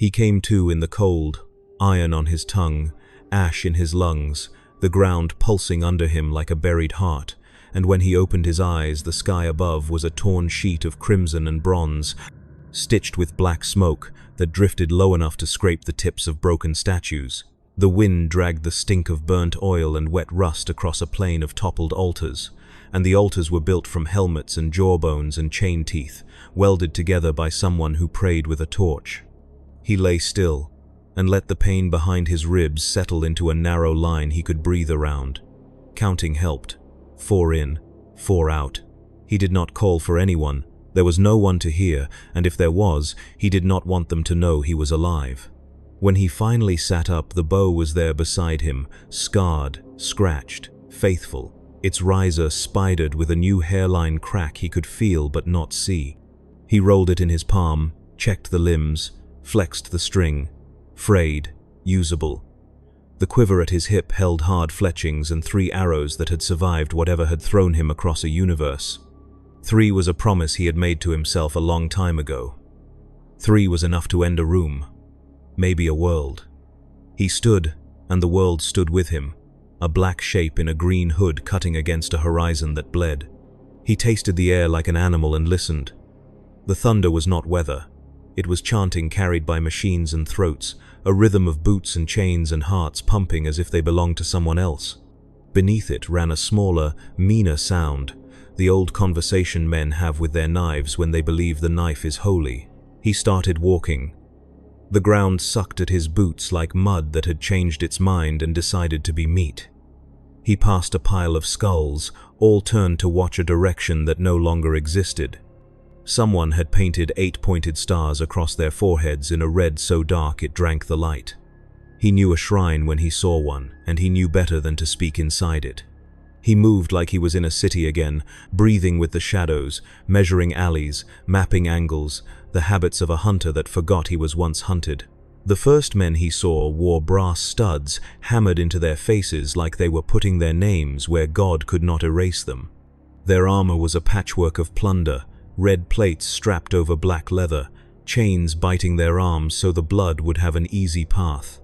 He came to in the cold, iron on his tongue, ash in his lungs, the ground pulsing under him like a buried heart, and when he opened his eyes, the sky above was a torn sheet of crimson and bronze, stitched with black smoke that drifted low enough to scrape the tips of broken statues. The wind dragged the stink of burnt oil and wet rust across a plain of toppled altars, and the altars were built from helmets and jawbones and chain teeth, welded together by someone who prayed with a torch. He lay still, and let the pain behind his ribs settle into a narrow line he could breathe around. Counting helped. 4 in, 4 out. He did not call for anyone. There was no one to hear, and if there was, he did not want them to know he was alive. When he finally sat up, the bow was there beside him, scarred, scratched, faithful, its riser spidered with a new hairline crack he could feel but not see. He rolled it in his palm, checked the limbs, flexed the string. Frayed, usable. The quiver at his hip held hard fletchings and 3 arrows that had survived whatever had thrown him across a universe. 3 was a promise he had made to himself a long time ago. 3 was enough to end a room, maybe a world. He stood, and the world stood with him, a black shape in a green hood cutting against a horizon that bled. He tasted the air like an animal and listened. The thunder was not weather. It was chanting carried by machines and throats, a rhythm of boots and chains and hearts pumping as if they belonged to someone else. Beneath it ran a smaller, meaner sound, the old conversation men have with their knives when they believe the knife is holy. He started walking. The ground sucked at his boots like mud that had changed its mind and decided to be meat. He passed a pile of skulls, all turned to watch a direction that no longer existed. Someone had painted 8-pointed stars across their foreheads in a red so dark it drank the light. He knew a shrine when he saw one, and he knew better than to speak inside it. He moved like he was in a city again, breathing with the shadows, measuring alleys, mapping angles, the habits of a hunter that forgot he was once hunted. The first men he saw wore brass studs hammered into their faces like they were putting their names where God could not erase them. Their armor was a patchwork of plunder, red plates strapped over black leather, chains biting their arms so the blood would have an easy path.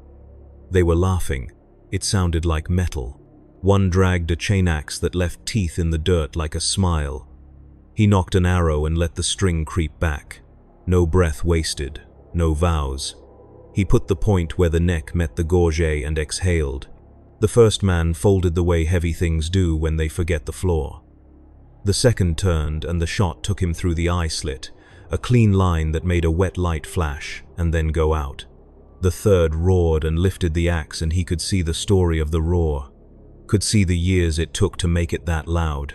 They were laughing. It sounded like metal. One dragged a chain axe that left teeth in the dirt like a smile. He knocked an arrow and let the string creep back. No breath wasted, no vows. He put the point where the neck met the gorget and exhaled. The first man folded the way heavy things do when they forget the floor. The second turned, and the shot took him through the eye slit, a clean line that made a wet light flash and then go out. The third roared and lifted the axe, and he could see the story of the roar, could see the years it took to make it that loud.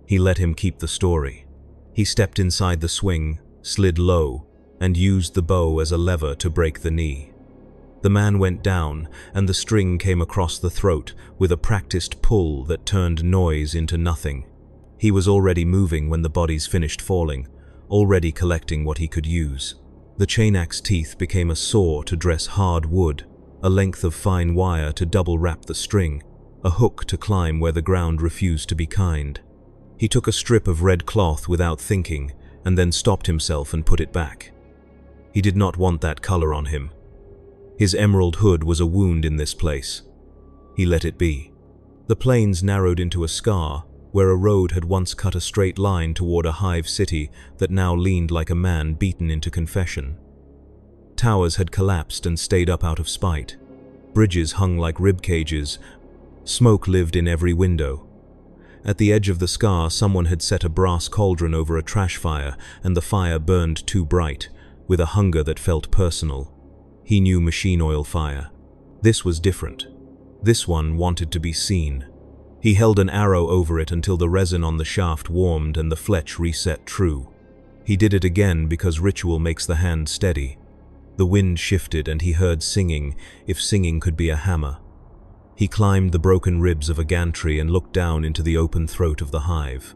He let him keep the story. He stepped inside the swing, slid low, and used the bow as a lever to break the knee. The man went down, and the string came across the throat with a practiced pull that turned noise into nothing. He was already moving when the bodies finished falling, already collecting what he could use. The chain axe teeth became a saw to dress hard wood, a length of fine wire to double wrap the string, a hook to climb where the ground refused to be kind. He took a strip of red cloth without thinking, and then stopped himself and put it back. He did not want that color on him. His emerald hood was a wound in this place. He let it be. The plains narrowed into a scar, where a road had once cut a straight line toward a hive city that now leaned like a man beaten into confession. Towers had collapsed and stayed up out of spite. Bridges hung like rib cages. Smoke lived in every window. At the edge of the scar, someone had set a brass cauldron over a trash fire, and the fire burned too bright, with a hunger that felt personal. He knew machine oil fire. This was different. This one wanted to be seen. He held an arrow over it until the resin on the shaft warmed and the fletch reset true. He did it again because ritual makes the hand steady. The wind shifted and he heard singing, if singing could be a hammer. He climbed the broken ribs of a gantry and looked down into the open throat of the hive.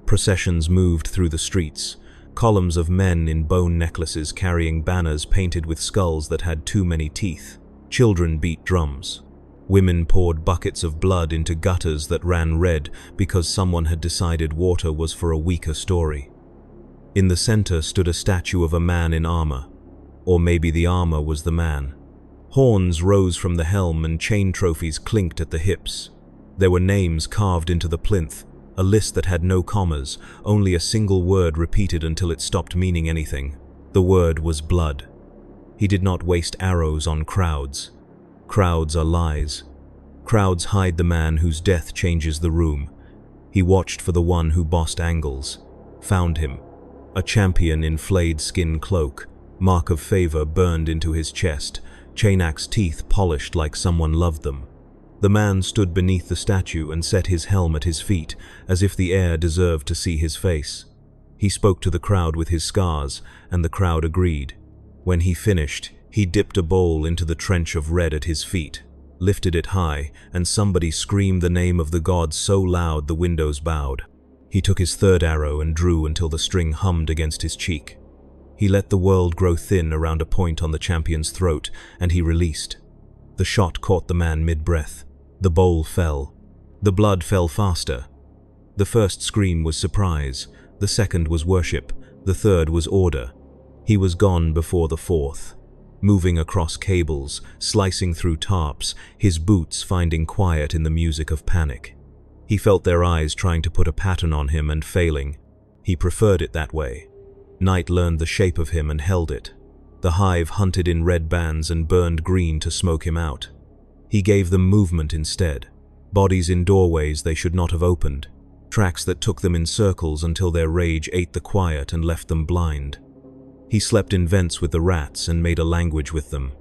Processions moved through the streets, columns of men in bone necklaces carrying banners painted with skulls that had too many teeth. Children beat drums. Women poured buckets of blood into gutters that ran red because someone had decided water was for a weaker story. In the center stood a statue of a man in armor. Or maybe the armor was the man. Horns rose from the helm and chain trophies clinked at the hips. There were names carved into the plinth, a list that had no commas, only a single word repeated until it stopped meaning anything. The word was blood. He did not waste arrows on crowds. Crowds are lies. Crowds hide the man whose death changes the room. He watched for the one who bossed angles. Found him. A champion in flayed skin cloak, mark of favor burned into his chest, chain-axe teeth polished like someone loved them. The man stood beneath the statue and set his helm at his feet, as if the air deserved to see his face. He spoke to the crowd with his scars, and the crowd agreed. When he finished, he dipped a bowl into the trench of red at his feet, lifted it high, and somebody screamed the name of the god so loud the windows bowed. He took his third arrow and drew until the string hummed against his cheek. He let the world grow thin around a point on the champion's throat, and he released. The shot caught the man mid-breath. The bowl fell. The blood fell faster. The first scream was surprise, the second was worship, the third was order. He was gone before the fourth. Moving across cables, slicing through tarps, his boots finding quiet in the music of panic. He felt their eyes trying to put a pattern on him and failing. He preferred it that way. Night learned the shape of him and held it. The hive hunted in red bands and burned green to smoke him out. He gave them movement instead, bodies in doorways they should not have opened, tracks that took them in circles until their rage ate the quiet and left them blind. He slept in vents with the rats and made a language with them.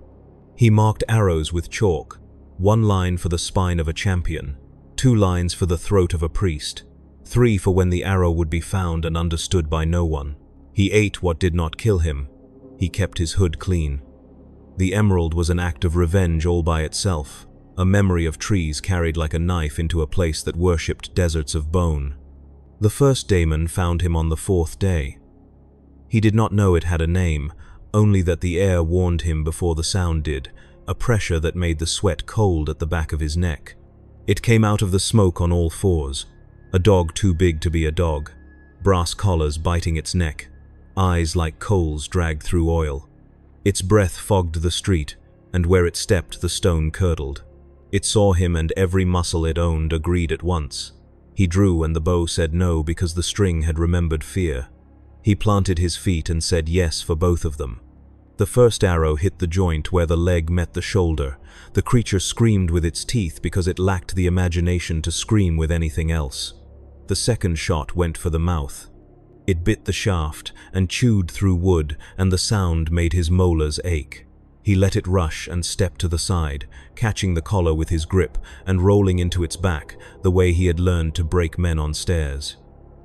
He marked arrows with chalk, 1 line for the spine of a champion, 2 lines for the throat of a priest, 3 for when the arrow would be found and understood by no one. He ate what did not kill him. He kept his hood clean. The emerald was an act of revenge all by itself, a memory of trees carried like a knife into a place that worshipped deserts of bone. The first daemon found him on the 4th day. He did not know it had a name, only that the air warned him before the sound did, a pressure that made the sweat cold at the back of his neck. It came out of the smoke on all fours, a dog too big to be a dog, brass collars biting its neck, eyes like coals dragged through oil. Its breath fogged the street, and where it stepped the stone curdled. It saw him and every muscle it owned agreed at once. He drew and the bow said no because the string had remembered fear. He planted his feet and said yes for both of them. The first arrow hit the joint where the leg met the shoulder. The creature screamed with its teeth because it lacked the imagination to scream with anything else. The second shot went for the mouth. It bit the shaft and chewed through wood, and the sound made his molars ache. He let it rush and stepped to the side, catching the collar with his grip and rolling into its back the way he had learned to break men on stairs.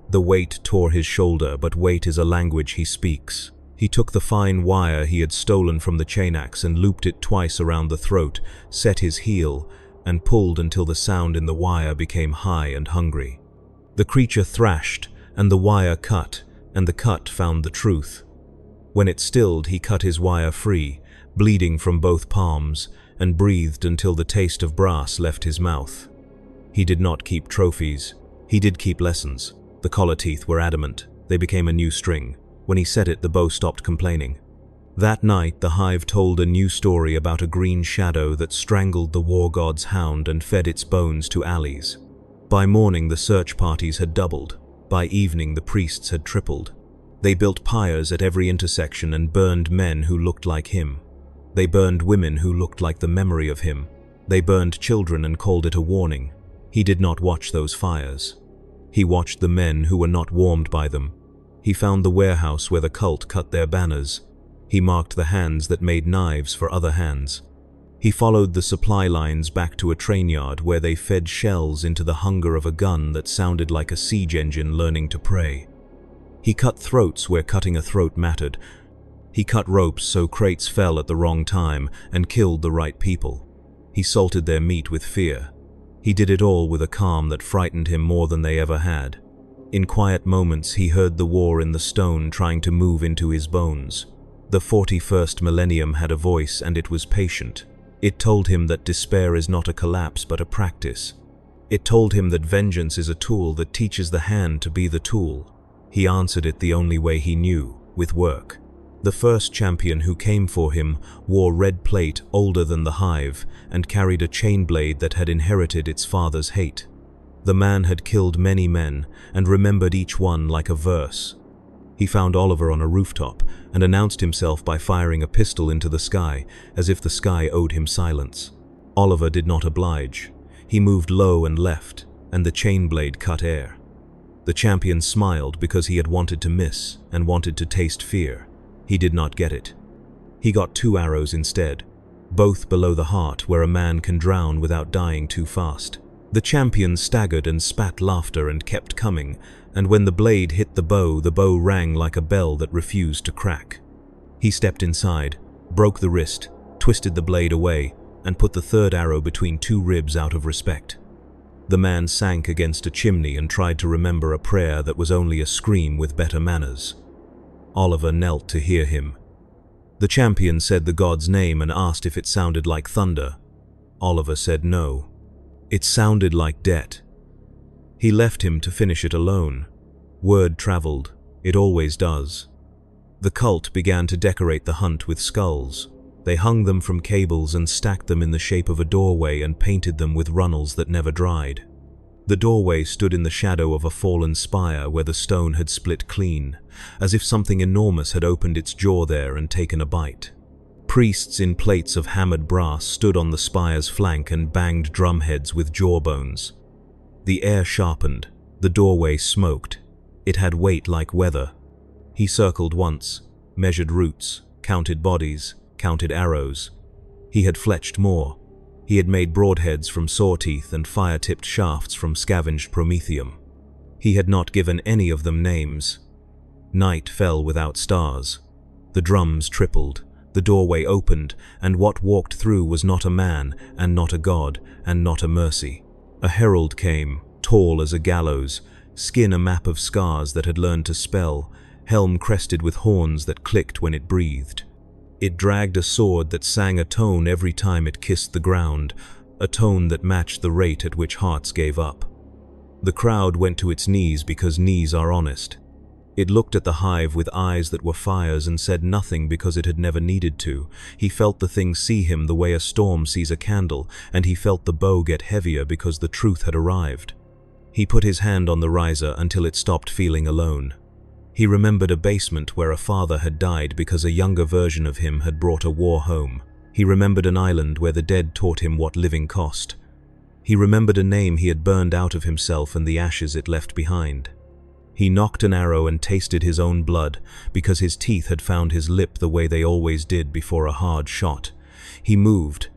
The weight tore his shoulder, but weight is a language he speaks. He took the fine wire he had stolen from the chain-axe and looped it twice around the throat, set his heel, and pulled until the sound in the wire became high and hungry. The creature thrashed, and the wire cut, and the cut found the truth. When it stilled, he cut his wire free, bleeding from both palms, and breathed until the taste of brass left his mouth. He did not keep trophies. He did keep lessons. The collar teeth were adamant. They became a new string. When he set it, the bow stopped complaining. That night, the hive told a new story about a green shadow that strangled the war god's hound and fed its bones to alleys. By morning, the search parties had doubled. By evening, the priests had tripled. They built pyres at every intersection and burned men who looked like him. They burned women who looked like the memory of him. They burned children and called it a warning. He did not watch those fires. He watched the men who were not warmed by them. He found the warehouse where the cult cut their banners. He marked the hands that made knives for other hands. He followed the supply lines back to a train yard where they fed shells into the hunger of a gun that sounded like a siege engine learning to pray. He cut throats where cutting a throat mattered. He cut ropes so crates fell at the wrong time and killed the right people. He salted their meat with fear. He did it all with a calm that frightened him more than they ever had. In quiet moments, he heard the war in the stone trying to move into his bones. The 41st Millennium had a voice, and it was patient. It told him that despair is not a collapse but a practice. It told him that vengeance is a tool that teaches the hand to be the tool. He answered it the only way he knew, with work. The first champion who came for him wore red plate older than the hive and carried a chain blade that had inherited its father's hate. The man had killed many men and remembered each one like a verse. He found Oliver on a rooftop and announced himself by firing a pistol into the sky, as if the sky owed him silence. Oliver did not oblige. He moved low and left, and the chain blade cut air. The champion smiled because he had wanted to miss and wanted to taste fear. He did not get it. He got 2 arrows instead, both below the heart where a man can drown without dying too fast. The champion staggered and spat laughter and kept coming, and when the blade hit the bow rang like a bell that refused to crack. He stepped inside, broke the wrist, twisted the blade away, and put the 3rd arrow between 2 ribs out of respect. The man sank against a chimney and tried to remember a prayer that was only a scream with better manners. Oliver knelt to hear him. The champion said the god's name and asked if it sounded like thunder. Oliver said no. It sounded like debt. He left him to finish it alone. Word traveled. It always does. The cult began to decorate the hunt with skulls. They hung them from cables and stacked them in the shape of a doorway and painted them with runnels that never dried. The doorway stood in the shadow of a fallen spire where the stone had split clean, as if something enormous had opened its jaw there and taken a bite. Priests in plates of hammered brass stood on the spire's flank and banged drumheads with jawbones. The air sharpened. The doorway smoked. It had weight like weather. He circled once, measured roots, counted bodies, counted arrows. He had fletched more. He had made broadheads from saw teeth and fire-tipped shafts from scavenged promethium. He had not given any of them names. Night fell without stars. The drums tripled. The doorway opened, and what walked through was not a man, and not a god, and not a mercy. A herald came, tall as a gallows, skin a map of scars that had learned to spell, helm crested with horns that clicked when it breathed. It dragged a sword that sang a tone every time it kissed the ground, a tone that matched the rate at which hearts gave up. The crowd went to its knees because knees are honest. It looked at the hive with eyes that were fires and said nothing because it had never needed to. He felt the thing see him the way a storm sees a candle, and he felt the bow get heavier because the truth had arrived. He put his hand on the riser until it stopped feeling alone. He remembered a basement where a father had died because a younger version of him had brought a war home. He remembered an island where the dead taught him what living cost. He remembered a name he had burned out of himself and the ashes it left behind. He knocked an arrow and tasted his own blood because his teeth had found his lip the way they always did before a hard shot. He moved.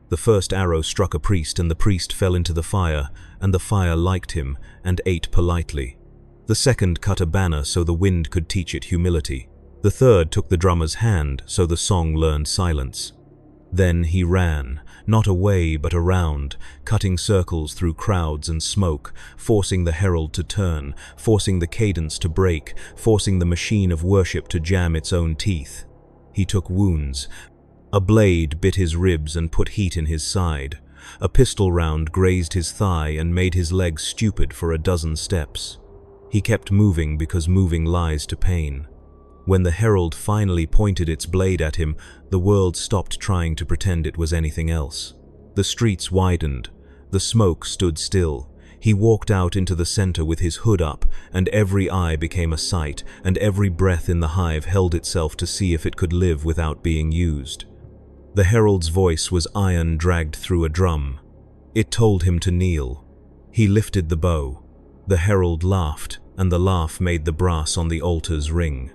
The first arrow struck a priest and the priest fell into the fire, and the fire liked him and ate politely. The second cut a banner so the wind could teach it humility. The third took the drummer's hand so the song learned silence. Then he ran, not away but around, cutting circles through crowds and smoke, forcing the herald to turn, forcing the cadence to break, forcing the machine of worship to jam its own teeth. He took wounds. A blade bit his ribs and put heat in his side. A pistol round grazed his thigh and made his legs stupid for a dozen steps. He kept moving because moving lies to pain. When the herald finally pointed its blade at him, the world stopped trying to pretend it was anything else. The streets widened. The smoke stood still. He walked out into the center with his hood up, and every eye became a sight, and every breath in the hive held itself to see if it could live without being used. The herald's voice was iron dragged through a drum. It told him to kneel. He lifted the bow. The herald laughed, and the laugh made the brass on the altars ring.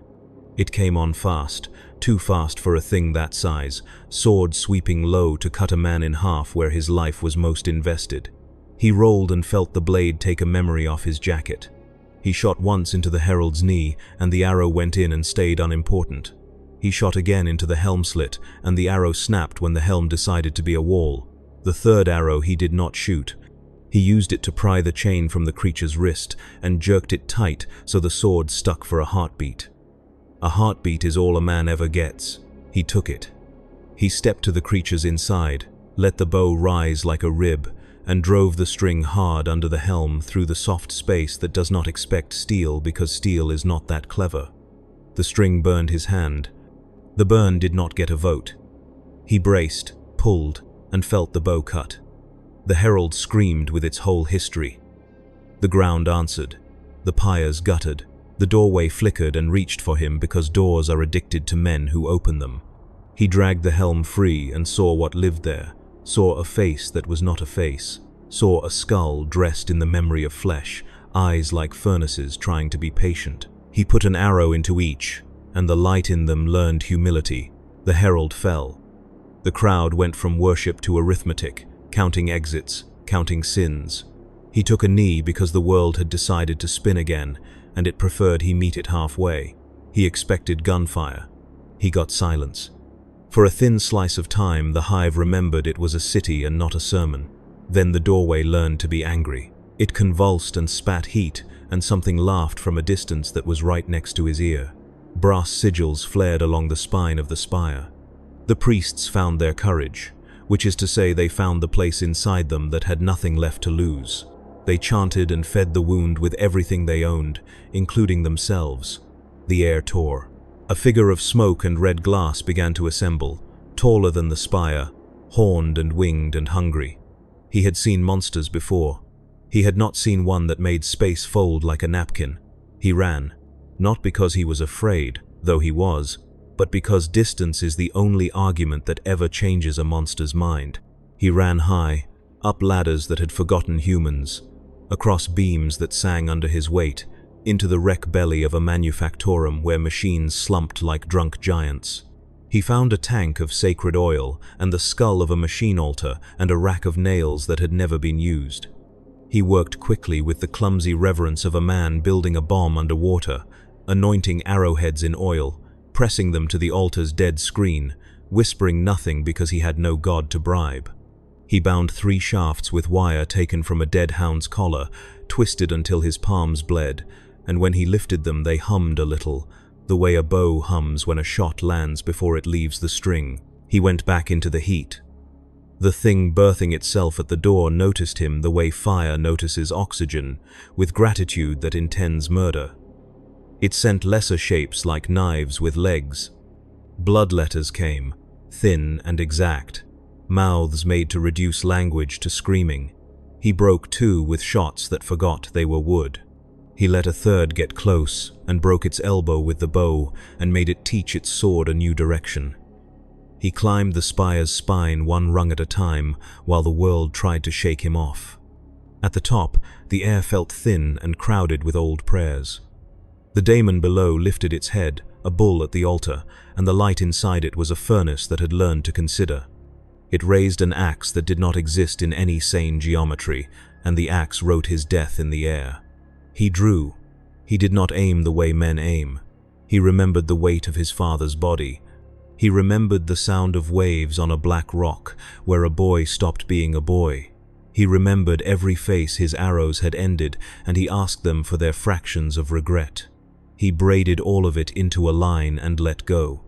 It came on fast, too fast for a thing that size, sword sweeping low to cut a man in half where his life was most invested. He rolled and felt the blade take a memory off his jacket. He shot once into the herald's knee, and the arrow went in and stayed unimportant. He shot again into the helm slit, and the arrow snapped when the helm decided to be a wall. The third arrow he did not shoot. He used it to pry the chain from the creature's wrist and jerked it tight so the sword stuck for a heartbeat. A heartbeat is all a man ever gets. He took it. He stepped to the creature's inside, let the bow rise like a rib, and drove the string hard under the helm through the soft space that does not expect steel because steel is not that clever. The string burned his hand, The burn did not get a vote. He braced, pulled, and felt the bow cut. The herald screamed with its whole history. The ground answered. The pyres guttered. The doorway flickered and reached for him because doors are addicted to men who open them. He dragged the helm free and saw what lived there, saw a face that was not a face, saw a skull dressed in the memory of flesh, eyes like furnaces trying to be patient. He put an arrow into each, and the light in them learned humility. The herald fell. The crowd went from worship to arithmetic, counting exits, counting sins. He took a knee because the world had decided to spin again, and it preferred he meet it halfway. He expected gunfire. He got silence. For a thin slice of time, the hive remembered it was a city and not a sermon. Then the doorway learned to be angry. It convulsed and spat heat, and something laughed from a distance that was right next to his ear. Brass sigils flared along the spine of the spire. The priests found their courage, which is to say they found the place inside them that had nothing left to lose. They chanted and fed the wound with everything they owned, including themselves. The air tore. A figure of smoke and red glass began to assemble, taller than the spire, horned and winged and hungry. He had seen monsters before. He had not seen one that made space fold like a napkin. He ran, not because he was afraid, though he was, but because distance is the only argument that ever changes a monster's mind. He ran high, up ladders that had forgotten humans, across beams that sang under his weight, into the wreck belly of a manufactorum where machines slumped like drunk giants. He found a tank of sacred oil and the skull of a machine altar and a rack of nails that had never been used. He worked quickly with the clumsy reverence of a man building a bomb underwater, anointing arrowheads in oil, pressing them to the altar's dead screen, whispering nothing because he had no god to bribe. He bound 3 shafts with wire taken from a dead hound's collar, twisted until his palms bled, and when he lifted them they hummed a little, the way a bow hums when a shot lands before it leaves the string. He went back into the heat. The thing birthing itself at the door noticed him the way fire notices oxygen, with gratitude that intends murder. It sent lesser shapes like knives with legs. Blood letters came, thin and exact, mouths made to reduce language to screaming. He broke 2 with shots that forgot they were wood. He let a third get close and broke its elbow with the bow and made it teach its sword a new direction. He climbed the spire's spine 1 rung at a time while the world tried to shake him off. At the top, the air felt thin and crowded with old prayers. The daemon below lifted its head, a bull at the altar, and the light inside it was a furnace that had learned to consider. It raised an axe that did not exist in any sane geometry, and the axe wrote his death in the air. He drew. He did not aim the way men aim. He remembered the weight of his father's body. He remembered the sound of waves on a black rock where a boy stopped being a boy. He remembered every face his arrows had ended, and he asked them for their fractions of regret. He braided all of it into a line and let go.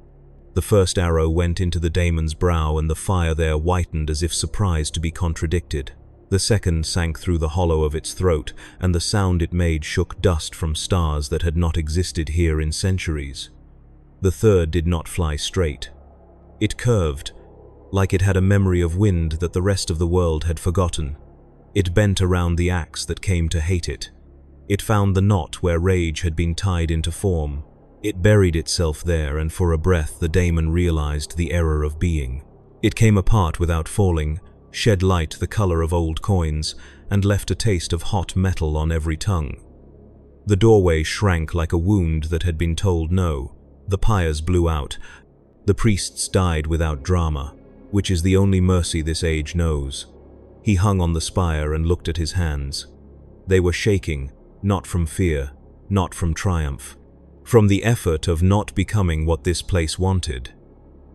The first arrow went into the daemon's brow and the fire there whitened as if surprised to be contradicted. The second sank through the hollow of its throat, and the sound it made shook dust from stars that had not existed here in centuries. The third did not fly straight. It curved, like it had a memory of wind that the rest of the world had forgotten. It bent around the axe that came to hate it. It found the knot where rage had been tied into form. It buried itself there, and for a breath the daemon realized the error of being. It came apart without falling, shed light the color of old coins, and left a taste of hot metal on every tongue. The doorway shrank like a wound that had been told no. The pyres blew out. The priests died without drama, which is the only mercy this age knows. He hung on the spire and looked at his hands. They were shaking, not from fear, not from triumph, from the effort of not becoming what this place wanted.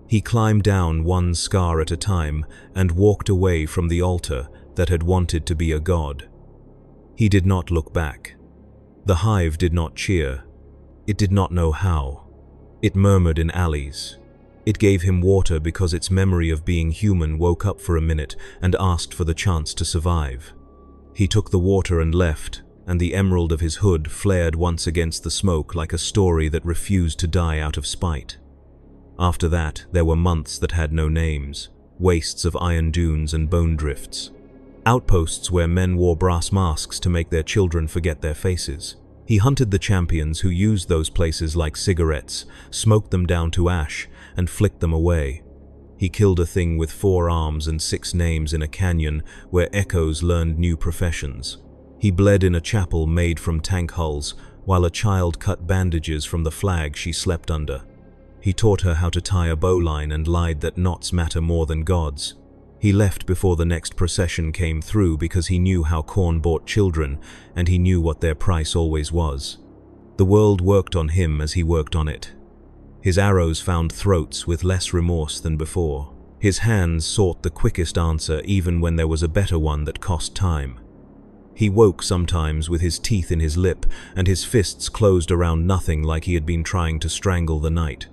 He climbed down 1 scar at a time and walked away from the altar that had wanted to be a god. He did not look back. The hive did not cheer. It did not know how. It murmured in alleys. It gave him water because its memory of being human woke up for a minute and asked for the chance to survive. He took the water and left, and the emerald of his hood flared once against the smoke like a story that refused to die out of spite. After that, there were months that had no names, wastes of iron dunes and bone drifts. Outposts where men wore brass masks to make their children forget their faces. He hunted the champions who used those places like cigarettes, smoked them down to ash, and flicked them away. He killed a thing with 4 arms and 6 names in a canyon where echoes learned new professions. He bled in a chapel made from tank hulls, while a child cut bandages from the flag she slept under. He taught her how to tie a bowline and lied that knots matter more than gods. He left before the next procession came through because he knew how corn bought children, and he knew what their price always was. The world worked on him as he worked on it. His arrows found throats with less remorse than before. His hands sought the quickest answer even when there was a better one that cost time. He woke sometimes with his teeth in his lip and his fists closed around nothing like he had been trying to strangle the night.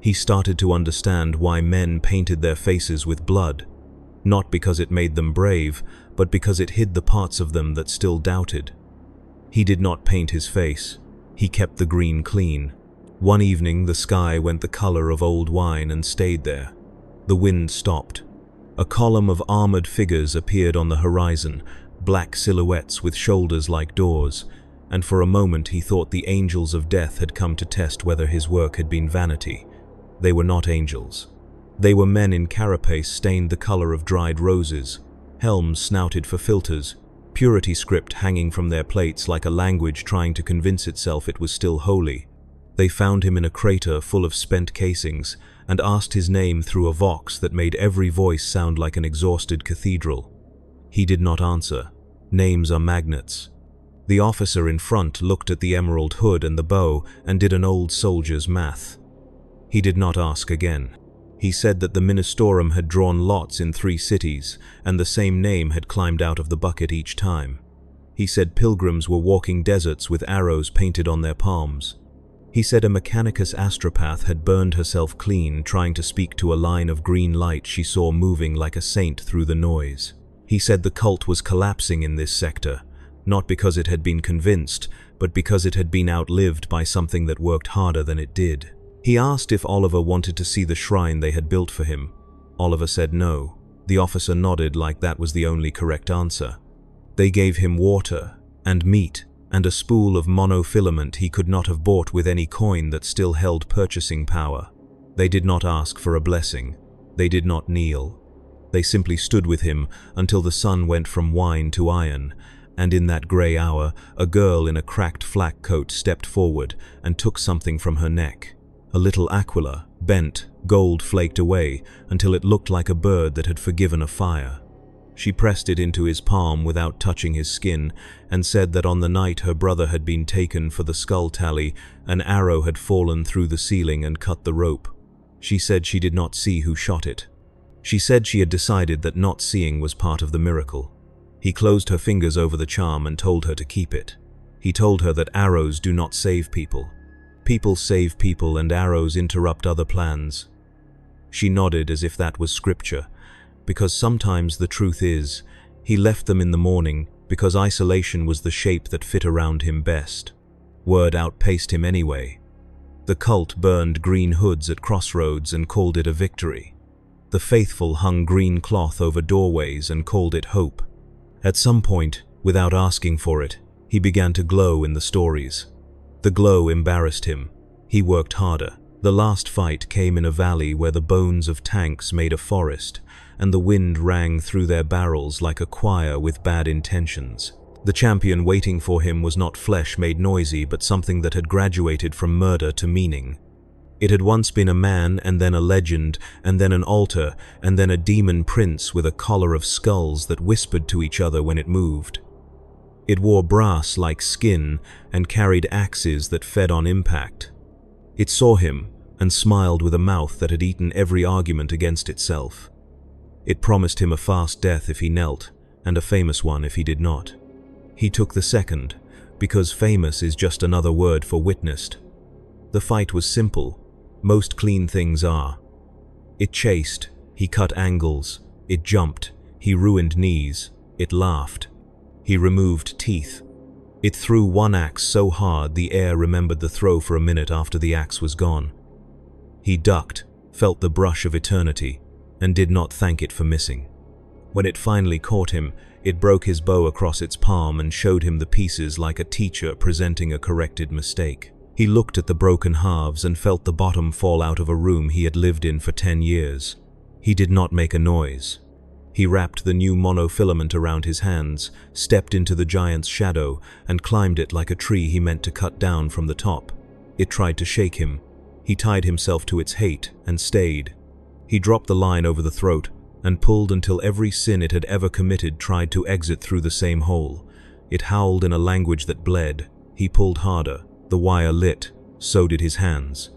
He started to understand why men painted their faces with blood. Not because it made them brave, but because it hid the parts of them that still doubted. He did not paint his face. He kept the green clean. One evening the sky went the color of old wine and stayed there. The wind stopped. A column of armored figures appeared on the horizon, black silhouettes with shoulders like doors, and for a moment he thought the angels of death had come to test whether his work had been vanity. They were not angels. They were men in carapace stained the color of dried roses, helms snouted for filters, purity script hanging from their plates like a language trying to convince itself it was still holy. They found him in a crater full of spent casings and asked his name through a vox that made every voice sound like an exhausted cathedral. He did not answer. Names are magnets. The officer in front looked at the emerald hood and the bow and did an old soldier's math. He did not ask again. He said that the Ministorum had drawn lots in 3 cities, and the same name had climbed out of the bucket each time. He said pilgrims were walking deserts with arrows painted on their palms. He said a Mechanicus astropath had burned herself clean trying to speak to a line of green light she saw moving like a saint through the noise. He said the cult was collapsing in this sector, not because it had been convinced, but because it had been outlived by something that worked harder than it did. He asked if Oliver wanted to see the shrine they had built for him. Oliver said no. The officer nodded like that was the only correct answer. They gave him water and meat and a spool of monofilament he could not have bought with any coin that still held purchasing power. They did not ask for a blessing. They did not kneel. They simply stood with him until the sun went from wine to iron, and in that grey hour, a girl in a cracked flak coat stepped forward and took something from her neck. A little aquila, bent, gold flaked away until it looked like a bird that had forgiven a fire. She pressed it into his palm without touching his skin and said that on the night her brother had been taken for the skull tally, an arrow had fallen through the ceiling and cut the rope. She said she did not see who shot it. She said she had decided that not seeing was part of the miracle. He closed her fingers over the charm and told her to keep it. He told her that arrows do not save people. People save people and arrows interrupt other plans. She nodded as if that was scripture, because sometimes the truth is, he left them in the morning because isolation was the shape that fit around him best. Word outpaced him anyway. The cult burned green hoods at crossroads and called it a victory. The faithful hung green cloth over doorways and called it hope. At some point, without asking for it, he began to glow in the stories. The glow embarrassed him. He worked harder. The last fight came in a valley where the bones of tanks made a forest, and the wind rang through their barrels like a choir with bad intentions. The champion waiting for him was not flesh made noisy, but something that had graduated from murder to meaning. It had once been a man, and then a legend, and then an altar, and then a demon prince with a collar of skulls that whispered to each other when it moved. It wore brass like skin and carried axes that fed on impact. It saw him and smiled with a mouth that had eaten every argument against itself. It promised him a fast death if he knelt, and a famous one if he did not. He took the second, because famous is just another word for witnessed. The fight was simple. Most clean things are. It chased, he cut angles, it jumped, he ruined knees, it laughed. He removed teeth. It threw one axe so hard the air remembered the throw for a minute after the axe was gone. He ducked, felt the brush of eternity, and did not thank it for missing. When it finally caught him, it broke his bow across its palm and showed him the pieces like a teacher presenting a corrected mistake. He looked at the broken halves and felt the bottom fall out of a room he had lived in for 10 years. He did not make a noise. He wrapped the new monofilament around his hands, stepped into the giant's shadow, and climbed it like a tree he meant to cut down from the top. It tried to shake him. He tied himself to its hate and stayed. He dropped the line over the throat and pulled until every sin it had ever committed tried to exit through the same hole. It howled in a language that bled. He pulled harder. The wire lit. So did his hands.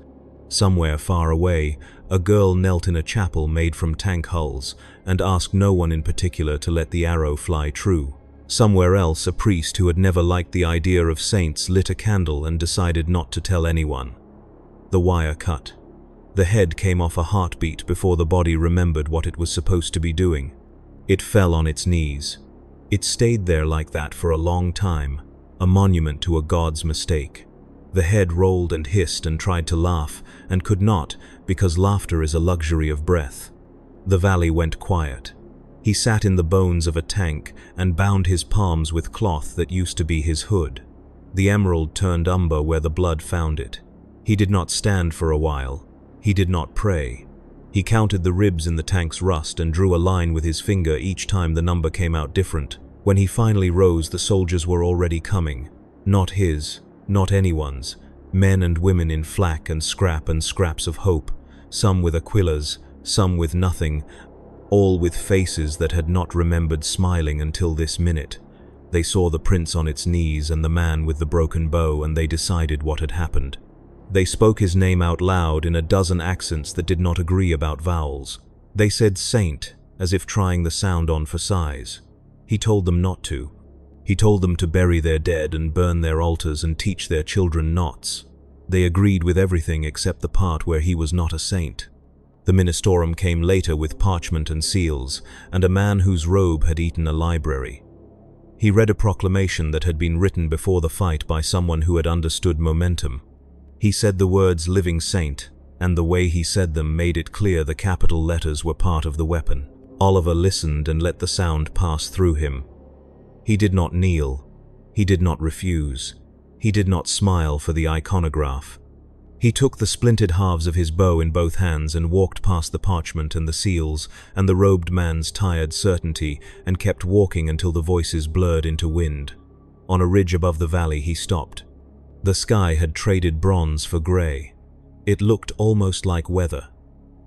Somewhere far away, a girl knelt in a chapel made from tank hulls and asked no one in particular to let the arrow fly true. Somewhere else, a priest who had never liked the idea of saints lit a candle and decided not to tell anyone. The wire cut. The head came off a heartbeat before the body remembered what it was supposed to be doing. It fell on its knees. It stayed there like that for a long time, a monument to a god's mistake. The head rolled and hissed and tried to laugh, and could not, because laughter is a luxury of breath. The valley went quiet. He sat in the bones of a tank and bound his palms with cloth that used to be his hood. The emerald turned umber where the blood found it. He did not stand for a while. He did not pray. He counted the ribs in the tank's rust and drew a line with his finger each time the number came out different. When he finally rose, the soldiers were already coming. Not his. Not anyone's. Men and women in flak and scraps of hope, some with aquillas, some with nothing, all with faces that had not remembered smiling until this minute. They saw the prince on its knees and the man with the broken bow, and they decided what had happened. They spoke his name out loud in a dozen accents that did not agree about vowels. They said saint, as if trying the sound on for size. He told them not to. He told them to bury their dead and burn their altars and teach their children knots. They agreed with everything except the part where he was not a saint. The Ministorum came later with parchment and seals, and a man whose robe had eaten a library. He read a proclamation that had been written before the fight by someone who had understood momentum. He said the words living saint, and the way he said them made it clear the capital letters were part of the weapon. Oliver listened and let the sound pass through him. He did not kneel. He did not refuse. He did not smile for the iconograph. He took the splintered halves of his bow in both hands and walked past the parchment and the seals and the robed man's tired certainty and kept walking until the voices blurred into wind. On a ridge above the valley he stopped. The sky had traded bronze for gray. It looked almost like weather.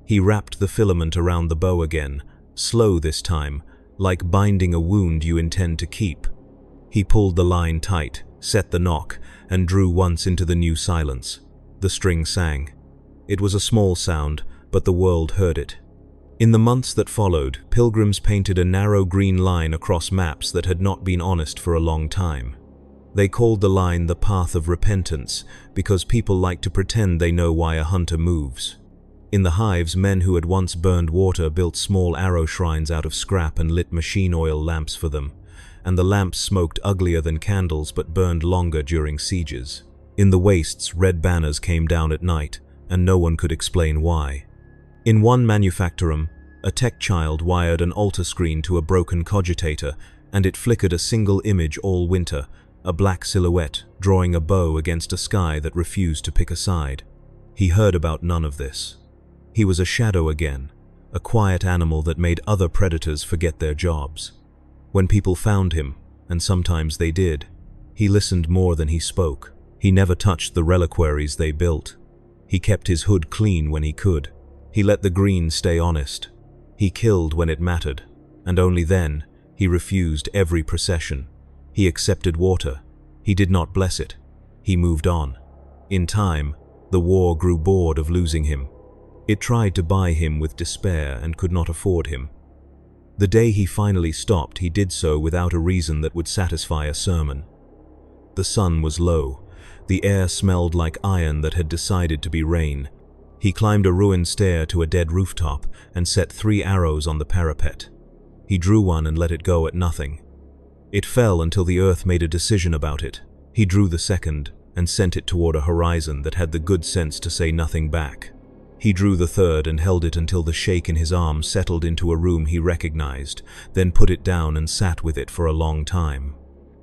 He wrapped the filament around the bow again, slow this time, like binding a wound you intend to keep. He pulled the line tight, set the knock, and drew once into the new silence. The string sang. It was a small sound, but the world heard it. In the months that followed, pilgrims painted a narrow green line across maps that had not been honest for a long time. They called the line the Path of Repentance because people like to pretend they know why a hunter moves. In the hives, men who had once burned water built small arrow shrines out of scrap and lit machine oil lamps for them, and the lamps smoked uglier than candles but burned longer during sieges. In the wastes, red banners came down at night, and no one could explain why. In one manufactorum, a tech child wired an altar screen to a broken cogitator, and it flickered a single image all winter, a black silhouette drawing a bow against a sky that refused to pick a side. He heard about none of this. He was a shadow again, a quiet animal that made other predators forget their jobs. When people found him, and sometimes they did, he listened more than he spoke. He never touched the reliquaries they built. He kept his hood clean when he could. He let the green stay honest. He killed when it mattered, and only then. He refused every procession. He accepted water. He did not bless it. He moved on. In time, the war grew bored of losing him. It tried to buy him with despair and could not afford him. The day he finally stopped, he did so without a reason that would satisfy a sermon. The sun was low. The air smelled like iron that had decided to be rain. He climbed a ruined stair to a dead rooftop and set 3 arrows on the parapet. He drew one and let it go at nothing. It fell until the earth made a decision about it. He drew the second and sent it toward a horizon that had the good sense to say nothing back. He drew the third and held it until the shake in his arm settled into a room he recognized, then put it down and sat with it for a long time.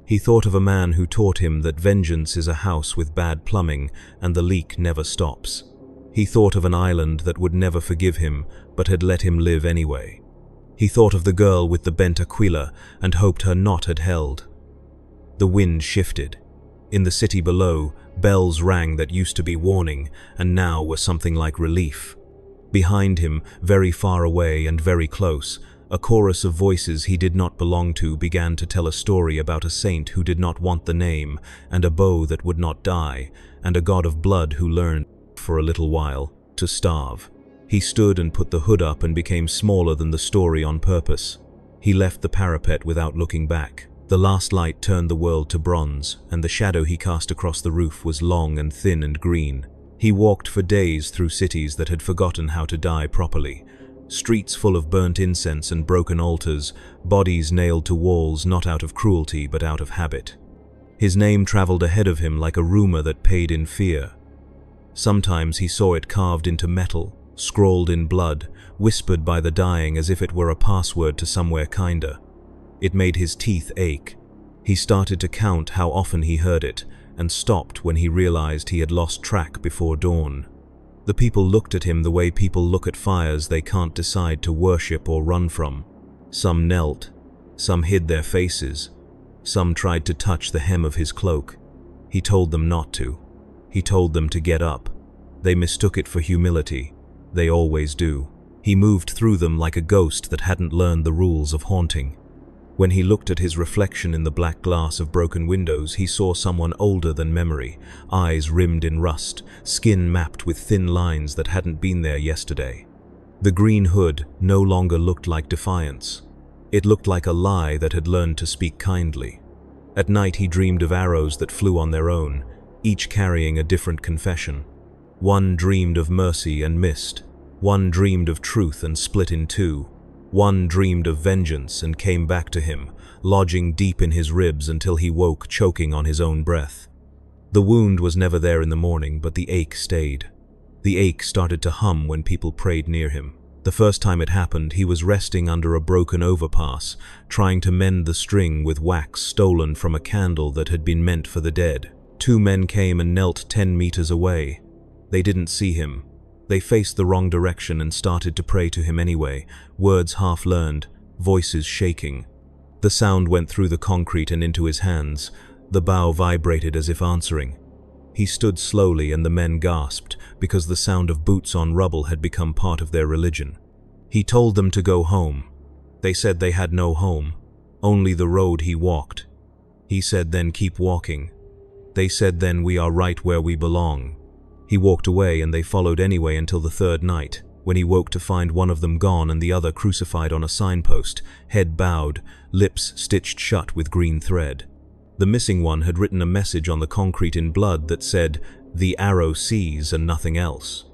He thought of a man who taught him that vengeance is a house with bad plumbing and the leak never stops. He thought of an island that would never forgive him but had let him live anyway. He thought of the girl with the bent aquila and hoped her knot had held. The wind shifted. In the city below, bells rang that used to be warning and now were something like relief. Behind him, very far away and very close, a chorus of voices he did not belong to began to tell a story about a saint who did not want the name, and a bow that would not die, and a god of blood who learned, for a little while, to starve. He stood and put the hood up and became smaller than the story on purpose. He left the parapet without looking back. The last light turned the world to bronze, and the shadow he cast across the roof was long and thin and green. He walked for days through cities that had forgotten how to die properly. Streets full of burnt incense and broken altars, bodies nailed to walls not out of cruelty but out of habit. His name traveled ahead of him like a rumor that paid in fear. Sometimes he saw it carved into metal, scrawled in blood, whispered by the dying as if it were a password to somewhere kinder. It made his teeth ache. He started to count how often he heard it, and stopped when he realized he had lost track before dawn. The people looked at him the way people look at fires they can't decide to worship or run from. Some knelt, some hid their faces, some tried to touch the hem of his cloak. He told them not to. He told them to get up. They mistook it for humility. They always do. He moved through them like a ghost that hadn't learned the rules of haunting. When he looked at his reflection in the black glass of broken windows, he saw someone older than memory, eyes rimmed in rust, skin mapped with thin lines that hadn't been there yesterday. The green hood no longer looked like defiance. It looked like a lie that had learned to speak kindly. At night he dreamed of arrows that flew on their own, each carrying a different confession. One dreamed of mercy and missed. One dreamed of truth and split in two. One dreamed of vengeance and came back to him, lodging deep in his ribs until he woke choking on his own breath. The wound was never there in the morning, but the ache stayed. The ache started to hum when people prayed near him. The first time it happened, he was resting under a broken overpass, trying to mend the string with wax stolen from a candle that had been meant for the dead. Two men came and knelt 10 meters away. They didn't see him. They faced the wrong direction and started to pray to him anyway, words half-learned, voices shaking. The sound went through the concrete and into his hands. The bow vibrated as if answering. He stood slowly and the men gasped, because the sound of boots on rubble had become part of their religion. He told them to go home. They said they had no home, only the road he walked. He said then keep walking. They said then we are right where we belong. He walked away and they followed anyway until the third night, when he woke to find one of them gone and the other crucified on a signpost, head bowed, lips stitched shut with green thread. The missing one had written a message on the concrete in blood that said, "The arrow sees and nothing else."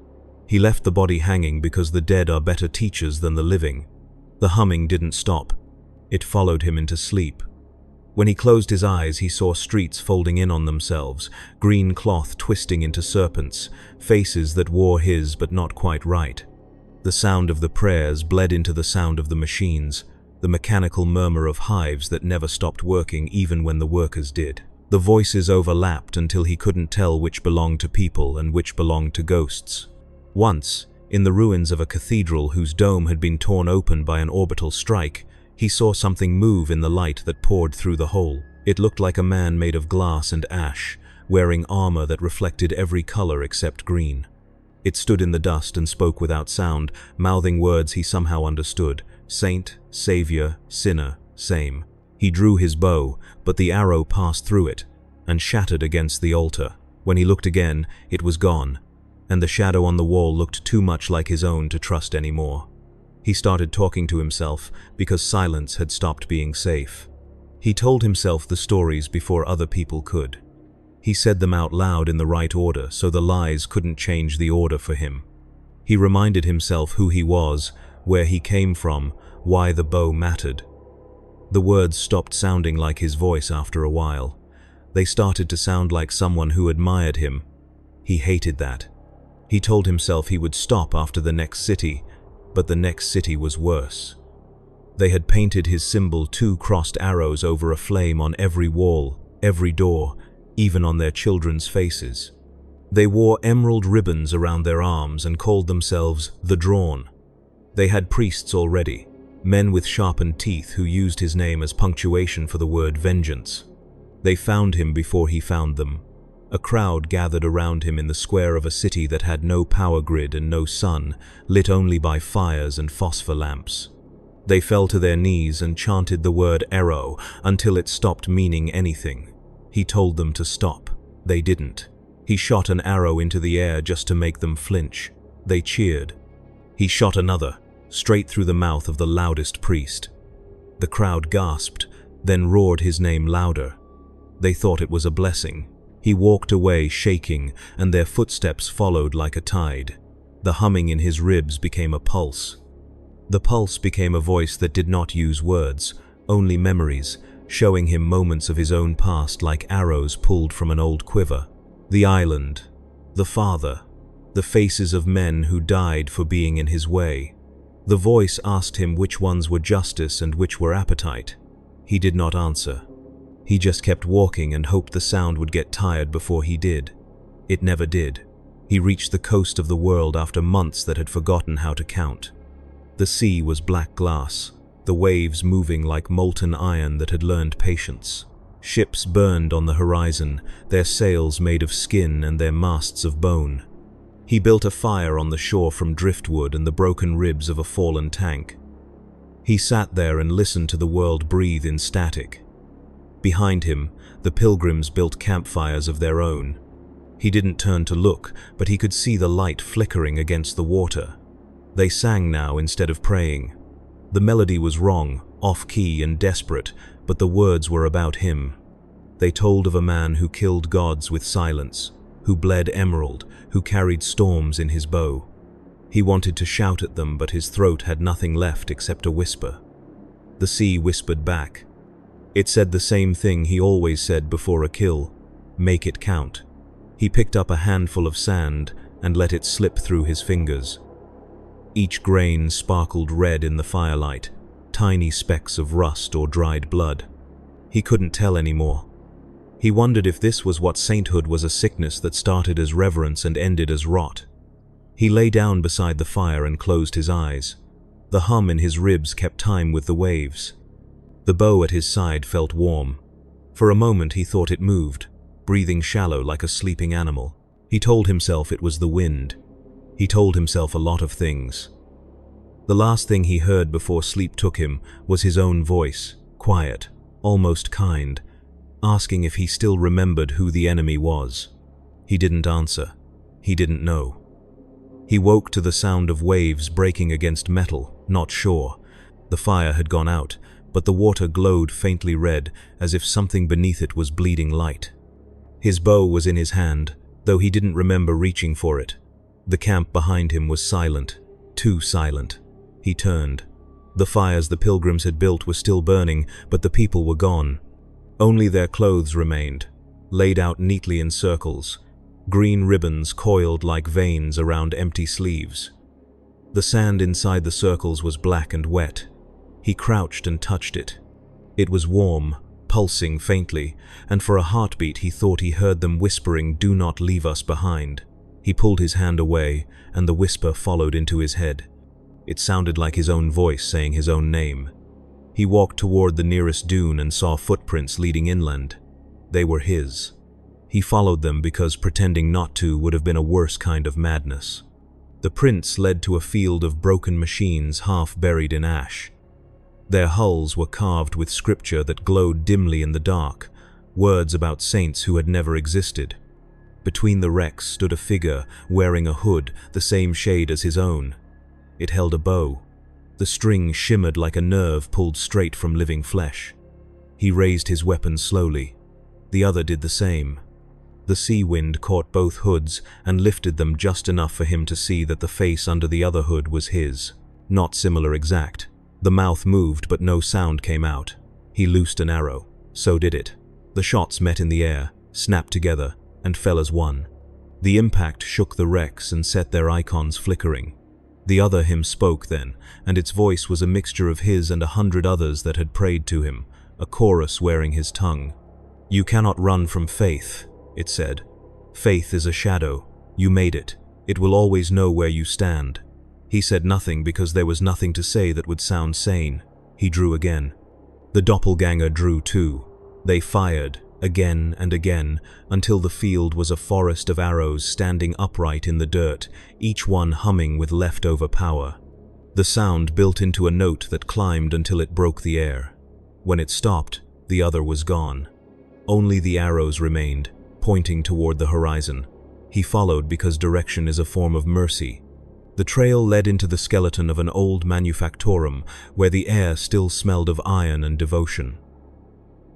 He left the body hanging because the dead are better teachers than the living. The humming didn't stop. It followed him into sleep. When he closed his eyes, he saw streets folding in on themselves, green cloth twisting into serpents, faces that wore his but not quite right. The sound of the prayers bled into the sound of the machines, the mechanical murmur of hives that never stopped working even when the workers did. The voices overlapped until he couldn't tell which belonged to people and which belonged to ghosts. Once, in the ruins of a cathedral whose dome had been torn open by an orbital strike, he saw something move in the light that poured through the hole. It looked like a man made of glass and ash, wearing armor that reflected every color except green. It stood in the dust and spoke without sound, mouthing words he somehow understood. Saint, savior, sinner, same. He drew his bow, but the arrow passed through it and shattered against the altar. When he looked again, it was gone, and the shadow on the wall looked too much like his own to trust anymore. He started talking to himself because silence had stopped being safe. He told himself the stories before other people could. He said them out loud in the right order so the lies couldn't change the order for him. He reminded himself who he was, where he came from, why the bow mattered. The words stopped sounding like his voice after a while. They started to sound like someone who admired him. He hated that. He told himself he would stop after the next city, but the next city was worse. They had painted his symbol 2 crossed arrows over a flame on every wall, every door, even on their children's faces. They wore emerald ribbons around their arms and called themselves the Drawn. They had priests already, men with sharpened teeth who used his name as punctuation for the word vengeance. They found him before he found them. A crowd gathered around him in the square of a city that had no power grid and no sun, lit only by fires and phosphor lamps. They fell to their knees and chanted the word arrow until it stopped meaning anything. He told them to stop. They didn't. He shot an arrow into the air just to make them flinch. They cheered. He shot another, straight through the mouth of the loudest priest. The crowd gasped, then roared his name louder. They thought it was a blessing. He walked away shaking, and their footsteps followed like a tide. The humming in his ribs became a pulse. The pulse became a voice that did not use words, only memories, showing him moments of his own past like arrows pulled from an old quiver. The island, the father, the faces of men who died for being in his way. The voice asked him which ones were justice and which were appetite. He did not answer. He just kept walking and hoped the sound would get tired before he did. It never did. He reached the coast of the world after months that had forgotten how to count. The sea was black glass, the waves moving like molten iron that had learned patience. Ships burned on the horizon, their sails made of skin and their masts of bone. He built a fire on the shore from driftwood and the broken ribs of a fallen tank. He sat there and listened to the world breathe in static. Behind him, the pilgrims built campfires of their own. He didn't turn to look, but he could see the light flickering against the water. They sang now instead of praying. The melody was wrong, off-key and desperate, but the words were about him. They told of a man who killed gods with silence, who bled emerald, who carried storms in his bow. He wanted to shout at them, but his throat had nothing left except a whisper. The sea whispered back. It said the same thing he always said before a kill: make it count. He picked up a handful of sand and let it slip through his fingers. Each grain sparkled red in the firelight, tiny specks of rust or dried blood. He couldn't tell anymore. He wondered if this was what sainthood was, a sickness that started as reverence and ended as rot. He lay down beside the fire and closed his eyes. The hum in his ribs kept time with the waves. The bow at his side felt warm. For a moment he thought it moved, breathing shallow like a sleeping animal. He told himself it was the wind. He told himself a lot of things. The last thing he heard before sleep took him was his own voice, quiet, almost kind, asking if he still remembered who the enemy was. He didn't answer. He didn't know. He woke to the sound of waves breaking against metal, not shore. The fire had gone out, but the water glowed faintly red, as if something beneath it was bleeding light. His bow was in his hand, though he didn't remember reaching for it. The camp behind him was silent, too silent. He turned. The fires the pilgrims had built were still burning, but the people were gone. Only their clothes remained, laid out neatly in circles, green ribbons coiled like veins around empty sleeves. The sand inside the circles was black and wet. He crouched and touched it. It was warm, pulsing faintly, and for a heartbeat he thought he heard them whispering, "Do not leave us behind." He pulled his hand away, and the whisper followed into his head. It sounded like his own voice saying his own name. He walked toward the nearest dune and saw footprints leading inland. They were his. He followed them because pretending not to would have been a worse kind of madness. The prints led to a field of broken machines half buried in ash. Their hulls were carved with scripture that glowed dimly in the dark, words about saints who had never existed. Between the wrecks stood a figure wearing a hood the same shade as his own. It held a bow. The string shimmered like a nerve pulled straight from living flesh. He raised his weapon slowly. The other did the same. The sea wind caught both hoods and lifted them just enough for him to see that the face under the other hood was his. Not similar exact. The mouth moved, but no sound came out. He loosed an arrow. So did it. The shots met in the air, snapped together, and fell as one. The impact shook the wrecks and set their icons flickering. The other him spoke then, and its voice was a mixture of his and 100 others that had prayed to him, a chorus wearing his tongue. "You cannot run from faith," it said. "Faith is a shadow. You made it. It will always know where you stand." He said nothing because there was nothing to say that would sound sane. He drew again. The doppelganger drew too. They fired, again and again, until the field was a forest of arrows standing upright in the dirt, each one humming with leftover power. The sound built into a note that climbed until it broke the air. When it stopped, the other was gone. Only the arrows remained, pointing toward the horizon. He followed because direction is a form of mercy. The trail led into the skeleton of an old manufactorum where the air still smelled of iron and devotion.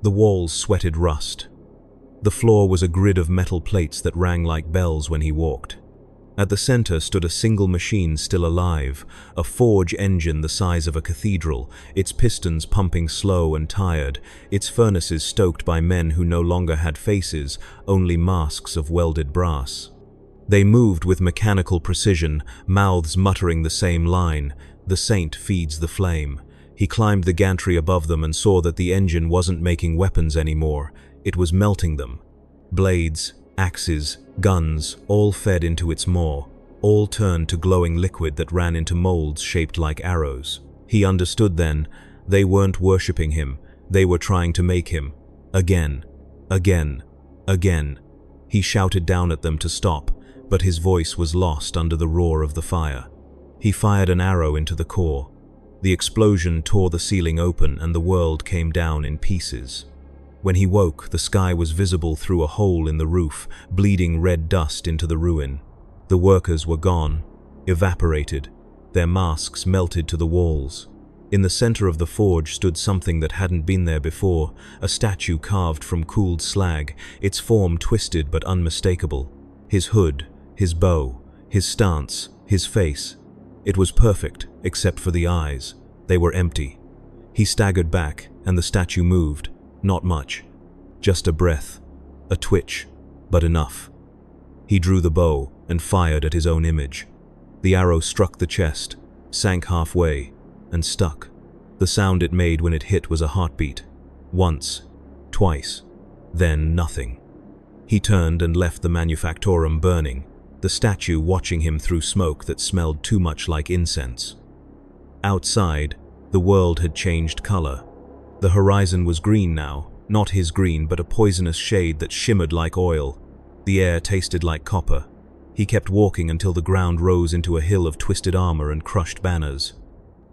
The walls sweated rust. The floor was a grid of metal plates that rang like bells when he walked. At the center stood a single machine still alive, a forge engine the size of a cathedral, its pistons pumping slow and tired, its furnaces stoked by men who no longer had faces, only masks of welded brass. They moved with mechanical precision, mouths muttering the same line, "The saint feeds the flame." He climbed the gantry above them and saw that the engine wasn't making weapons anymore, it was melting them. Blades, axes, guns, all fed into its maw, all turned to glowing liquid that ran into molds shaped like arrows. He understood then, they weren't worshipping him, they were trying to make him. Again, again, again. He shouted down at them to stop, but his voice was lost under the roar of the fire. He fired an arrow into the core. The explosion tore the ceiling open and the world came down in pieces. When he woke, the sky was visible through a hole in the roof, bleeding red dust into the ruin. The workers were gone, evaporated, their masks melted to the walls. In the center of the forge stood something that hadn't been there before, a statue carved from cooled slag, its form twisted but unmistakable. His hood, his bow, his stance, his face. It was perfect, except for the eyes. They were empty. He staggered back, and the statue moved. Not much. Just a breath, a twitch, but enough. He drew the bow and fired at his own image. The arrow struck the chest, sank halfway, and stuck. The sound it made when it hit was a heartbeat. Once, twice, then nothing. He turned and left the manufactorum burning, the statue watching him through smoke that smelled too much like incense. Outside, the world had changed color. The horizon was green now, not his green but a poisonous shade that shimmered like oil. The air tasted like copper. He kept walking until the ground rose into a hill of twisted armor and crushed banners.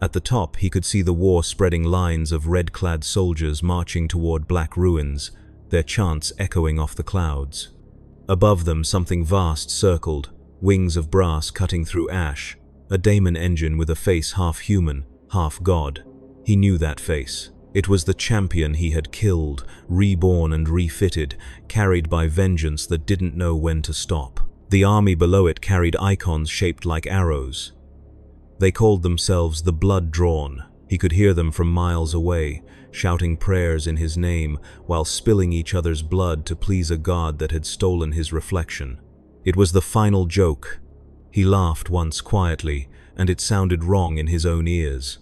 At the top he could see the war-spreading lines of red-clad soldiers marching toward black ruins, their chants echoing off the clouds. Above them something vast circled, wings of brass cutting through ash, a daemon engine with a face half human, half god. He knew that face. It was the champion he had killed, reborn and refitted, carried by vengeance that didn't know when to stop. The army below it carried icons shaped like arrows. They called themselves the Blood Drawn. He could hear them from miles away, shouting prayers in his name while spilling each other's blood to please a god that had stolen his reflection. It was the final joke. He laughed once quietly, and it sounded wrong in his own ears.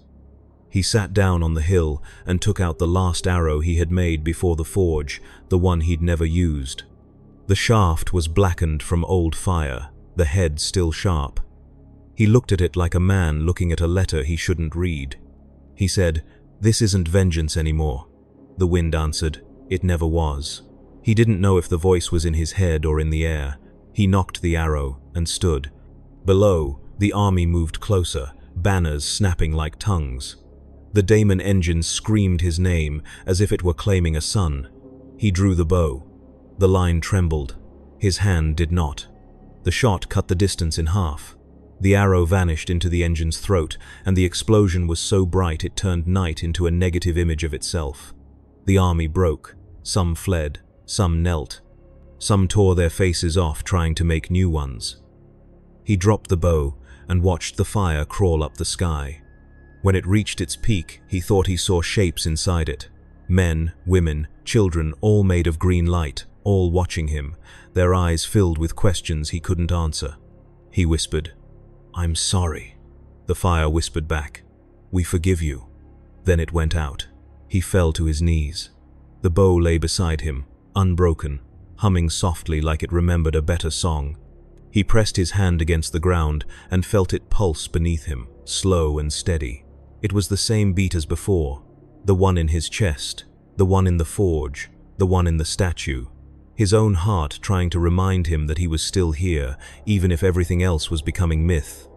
He sat down on the hill and took out the last arrow he had made before the forge, the one he'd never used. The shaft was blackened from old fire, the head still sharp. He looked at it like a man looking at a letter he shouldn't read. He said, "This isn't vengeance anymore." The wind answered, "It never was." He didn't know if the voice was in his head or in the air. He knocked the arrow and stood. Below, the army moved closer, banners snapping like tongues. The daemon engine screamed his name as if it were claiming a son. He drew the bow. The line trembled. His hand did not. The shot cut the distance in half. The arrow vanished into the engine's throat, and the explosion was so bright it turned night into a negative image of itself. The army broke. Some fled. Some knelt. Some tore their faces off trying to make new ones. He dropped the bow and watched the fire crawl up the sky. When it reached its peak, he thought he saw shapes inside it. Men, women, children, all made of green light, all watching him, their eyes filled with questions he couldn't answer. He whispered, "I'm sorry." The fire whispered back, "We forgive you." Then it went out. He fell to his knees. The bow lay beside him, unbroken, humming softly like it remembered a better song. He pressed his hand against the ground and felt it pulse beneath him, slow and steady. It was the same beat as before, the one in his chest, the one in the forge, the one in the statue. His own heart trying to remind him that he was still here, even if everything else was becoming myth.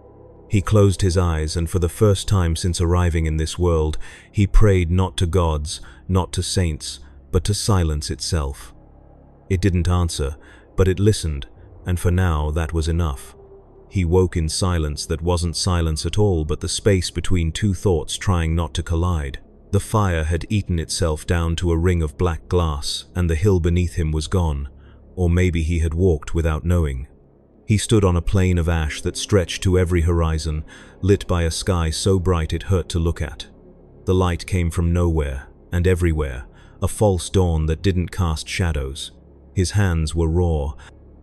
He closed his eyes, and for the first time since arriving in this world, he prayed not to gods, not to saints, but to silence itself. It didn't answer, but it listened, and for now that was enough. He woke in silence that wasn't silence at all, but the space between two thoughts trying not to collide. The fire had eaten itself down to a ring of black glass, and the hill beneath him was gone, or maybe he had walked without knowing. He stood on a plain of ash that stretched to every horizon, lit by a sky so bright it hurt to look at. The light came from nowhere, and everywhere, a false dawn that didn't cast shadows. His hands were raw.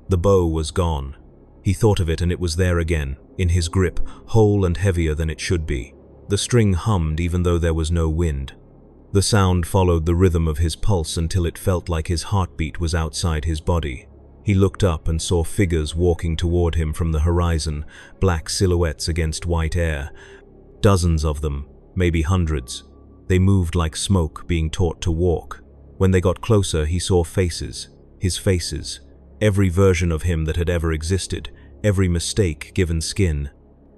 The bow was gone. He thought of it, and it was there again, in his grip, whole and heavier than it should be. The string hummed even though there was no wind. The sound followed the rhythm of his pulse until it felt like his heartbeat was outside his body. He looked up and saw figures walking toward him from the horizon, black silhouettes against white air. Dozens of them, maybe hundreds. They moved like smoke being taught to walk. When they got closer, he saw faces, his faces, every version of him that had ever existed, every mistake given skin.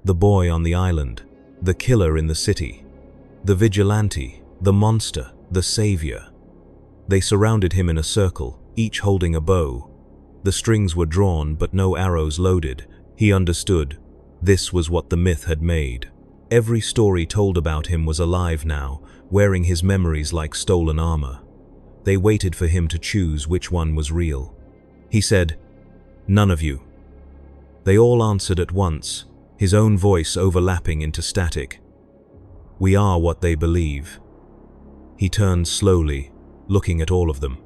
The boy on the island, the killer in the city, the vigilante, the monster, the savior. They surrounded him in a circle, each holding a bow. The strings were drawn, but no arrows loaded. He understood. This was what the myth had made. Every story told about him was alive now, wearing his memories like stolen armor. They waited for him to choose which one was real. He said, "None of you." They all answered at once, his own voice overlapping into static. "We are what they believe." He turned slowly, looking at all of them.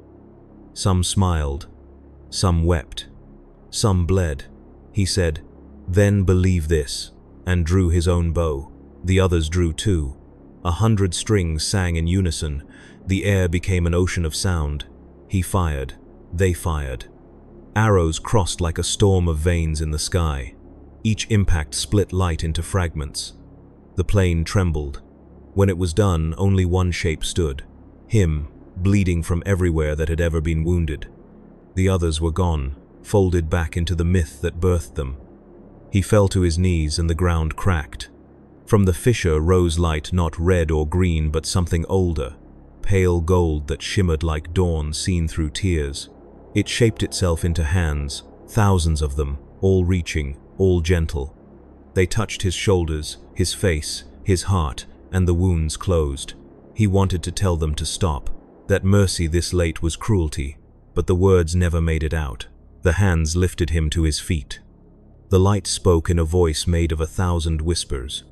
Some smiled. Some wept. Some bled. He said, "Then believe this," and drew his own bow. The others drew too. 100 strings sang in unison. The air became an ocean of sound. He fired. They fired. Arrows crossed like a storm of veins in the sky. Each impact split light into fragments. The plane trembled. When it was done, only one shape stood. Him, bleeding from everywhere that had ever been wounded. The others were gone, folded back into the myth that birthed them. He fell to his knees and the ground cracked. From the fissure rose light, not red or green, but something older, pale gold that shimmered like dawn seen through tears. It shaped itself into hands, thousands of them, all reaching, all gentle. They touched his shoulders, his face, his heart, and the wounds closed. He wanted to tell them to stop, that mercy this late was cruelty, but the words never made it out. The hands lifted him to his feet. The light spoke in a voice made of 1,000 whispers.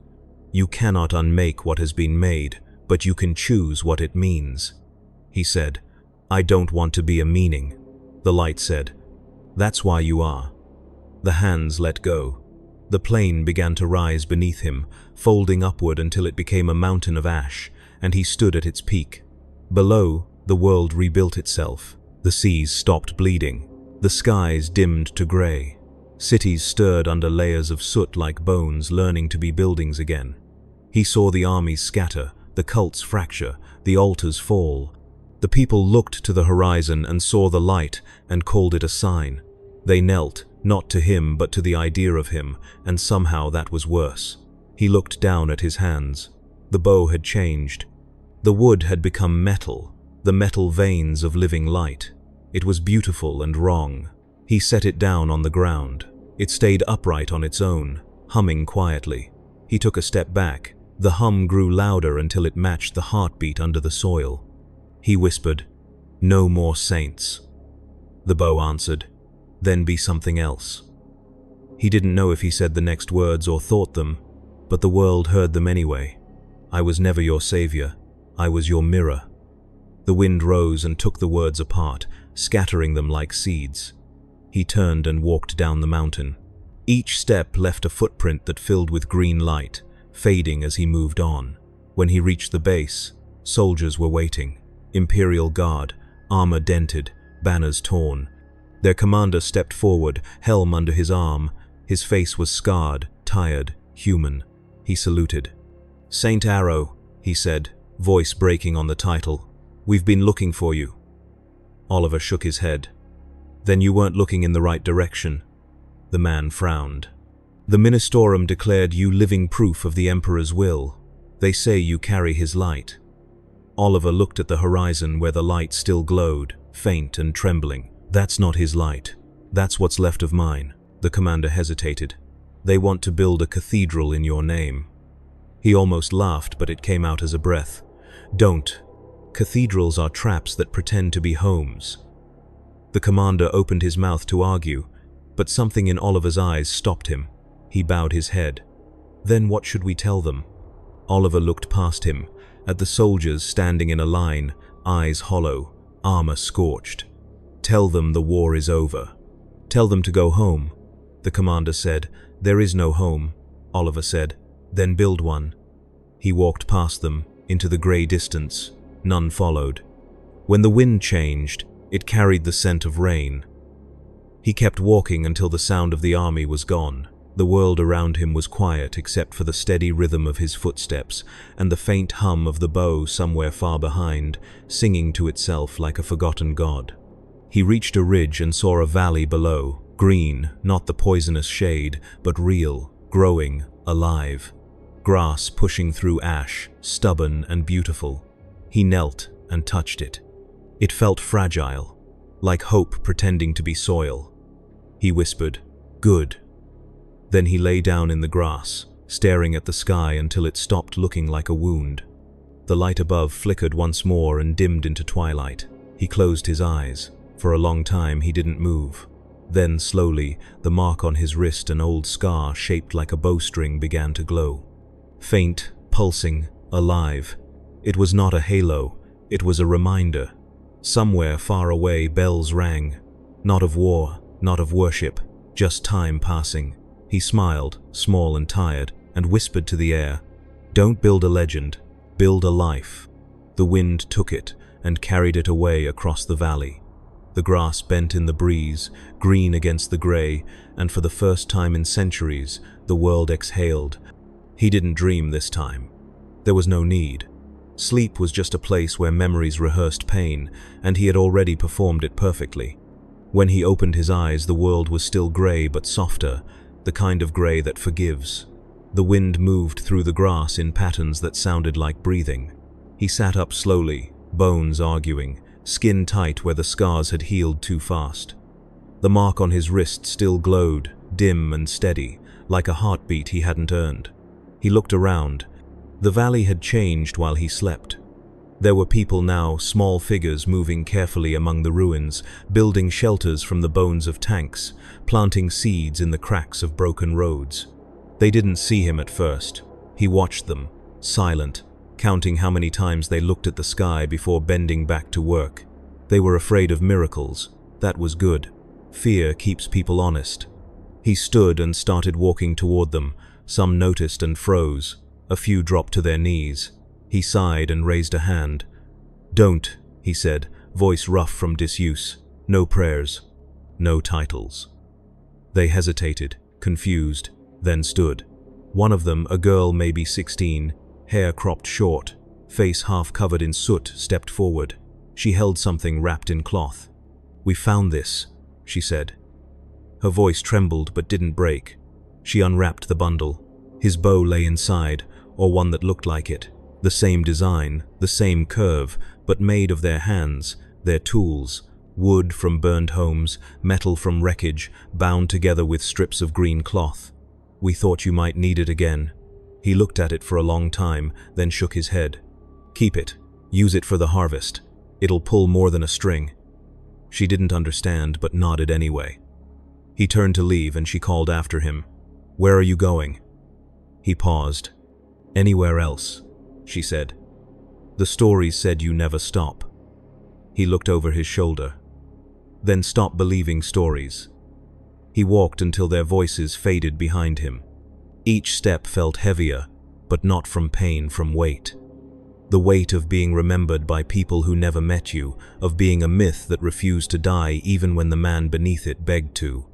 "You cannot unmake what has been made, but you can choose what it means." He said, "I don't want to be a meaning." The light said, "That's why you are." The hands let go. The plane began to rise beneath him, folding upward until it became a mountain of ash, and he stood at its peak. Below, the world rebuilt itself. The seas stopped bleeding. The skies dimmed to gray. Cities stirred under layers of soot like bones, learning to be buildings again. He saw the armies scatter, the cults fracture, the altars fall. The people looked to the horizon and saw the light and called it a sign. They knelt, not to him but to the idea of him, and somehow that was worse. He looked down at his hands. The bow had changed. The wood had become metal, the metal veins of living light. It was beautiful and wrong. He set it down on the ground. It stayed upright on its own, humming quietly. He took a step back. The hum grew louder until it matched the heartbeat under the soil. He whispered, "No more saints." The bow answered, "Then be something else." He didn't know if he said the next words or thought them, but the world heard them anyway. "I was never your savior. I was your mirror." The wind rose and took the words apart, scattering them like seeds. He turned and walked down the mountain. Each step left a footprint that filled with green light, fading as he moved on. When he reached the base, soldiers were waiting. Imperial Guard, armor dented, banners torn. Their commander stepped forward, helm under his arm. His face was scarred, tired, human. He saluted. "Saint Arrow," he said, voice breaking on the title. "We've been looking for you." Oliver shook his head. "Then you weren't looking in the right direction." The man frowned. "The Ministorum declared you living proof of the Emperor's will. They say you carry his light." Oliver looked at the horizon where the light still glowed, faint and trembling. "That's not his light. That's what's left of mine." The commander hesitated. "They want to build a cathedral in your name." He almost laughed, but it came out as a breath. "Don't. Cathedrals are traps that pretend to be homes." The commander opened his mouth to argue, but something in Oliver's eyes stopped him. He bowed his head. "Then what should we tell them?" Oliver looked past him, at the soldiers standing in a line, eyes hollow, armor scorched. "Tell them the war is over. Tell them to go home." The commander said. "There is no home," Oliver said. "Then build one." He walked past them, into the grey distance. None followed. When the wind changed, it carried the scent of rain. He kept walking until the sound of the army was gone. The world around him was quiet except for the steady rhythm of his footsteps and the faint hum of the bow somewhere far behind, singing to itself like a forgotten god. He reached a ridge and saw a valley below, green, not the poisonous shade, but real, growing, alive. Grass pushing through ash, stubborn and beautiful. He knelt and touched it. It felt fragile, like hope pretending to be soil. He whispered, "Good." Then he lay down in the grass, staring at the sky until it stopped looking like a wound. The light above flickered once more and dimmed into twilight. He closed his eyes. For a long time he didn't move. Then, slowly, the mark on his wrist, an old scar shaped like a bowstring, began to glow. Faint, pulsing, alive. It was not a halo, it was a reminder. Somewhere far away bells rang. Not of war, not of worship, just time passing. He smiled, small and tired, and whispered to the air, "Don't build a legend, build a life." The wind took it and carried it away across the valley. The grass bent in the breeze, green against the grey, and for the first time in centuries, the world exhaled. He didn't dream this time. There was no need. Sleep was just a place where memories rehearsed pain, and he had already performed it perfectly. When he opened his eyes, the world was still grey but softer, the kind of grey that forgives. The wind moved through the grass in patterns that sounded like breathing. He sat up slowly, bones arguing, skin tight where the scars had healed too fast. The mark on his wrist still glowed, dim and steady, like a heartbeat he hadn't earned. He looked around. The valley had changed while he slept. There were people now, small figures moving carefully among the ruins, building shelters from the bones of tanks, planting seeds in the cracks of broken roads. They didn't see him at first. He watched them, silent, counting how many times they looked at the sky before bending back to work. They were afraid of miracles. That was good. Fear keeps people honest. He stood and started walking toward them. Some noticed and froze. A few dropped to their knees. He sighed and raised a hand. "Don't," he said, voice rough from disuse. "No prayers. No titles." They hesitated, confused, then stood. One of them, a girl maybe 16, hair cropped short, face half covered in soot, stepped forward. She held something wrapped in cloth. "We found this," she said. Her voice trembled but didn't break. She unwrapped the bundle. His bow lay inside, or one that looked like it. The same design, the same curve, but made of their hands, their tools. Wood from burned homes, metal from wreckage, bound together with strips of green cloth. "We thought you might need it again." He looked at it for a long time, then shook his head. "Keep it. Use it for the harvest. It'll pull more than a string." She didn't understand, but nodded anyway. He turned to leave and she called after him. "Where are you going?" He paused. "Anywhere else," she said. "The stories said you never stop." He looked over his shoulder. then stop believing stories. He walked until their voices faded behind him. Each step felt heavier, but not from pain, from weight. The weight of being remembered by people who never met you, of being a myth that refused to die even when the man beneath it begged to.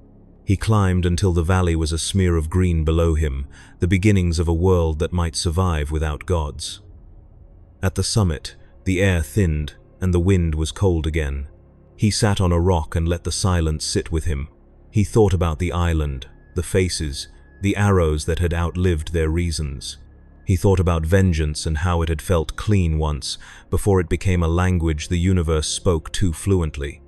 He climbed until the valley was a smear of green below him, the beginnings of a world that might survive without gods. At the summit, the air thinned and the wind was cold again. He sat on a rock and let the silence sit with him. He thought about the island, the faces, the arrows that had outlived their reasons. He thought about vengeance and how it had felt clean once, before it became a language the universe spoke too fluently.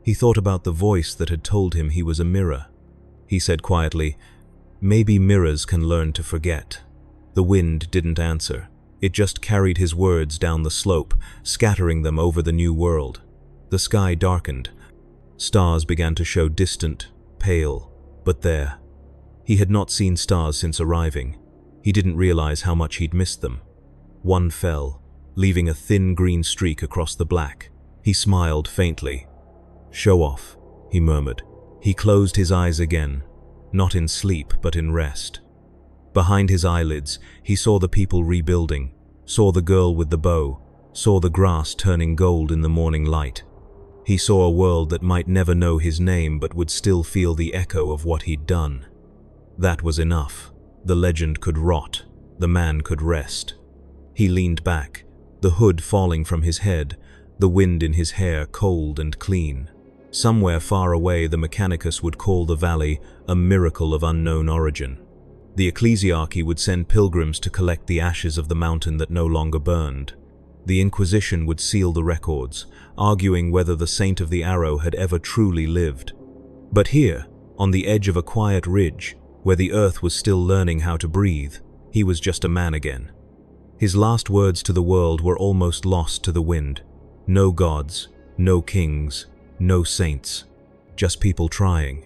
He thought about the voice that had told him he was a mirror. He said quietly, "Maybe mirrors can learn to forget." The wind didn't answer. It just carried his words down the slope, scattering them over the new world. The sky darkened. Stars began to show distant, pale, but there. He had not seen stars since arriving. He didn't realize how much he'd missed them. One fell, leaving a thin green streak across the black. He smiled faintly. "Show off," he murmured. He closed his eyes again, not in sleep but in rest. Behind his eyelids, he saw the people rebuilding, saw the girl with the bow, saw the grass turning gold in the morning light. He saw a world that might never know his name but would still feel the echo of what he'd done. That was enough. The legend could rot, the man could rest. He leaned back, the hood falling from his head, the wind in his hair cold and clean. Somewhere far away, the Mechanicus would call the valley a miracle of unknown origin. The ecclesiarchy would send pilgrims to collect the ashes of the mountain that no longer burned. The Inquisition would seal the records, arguing whether the Saint of the Arrow had ever truly lived. But here, on the edge of a quiet ridge, where the earth was still learning how to breathe, he was just a man again. His last words to the world were almost lost to the wind. No gods, no kings, no saints, just people trying.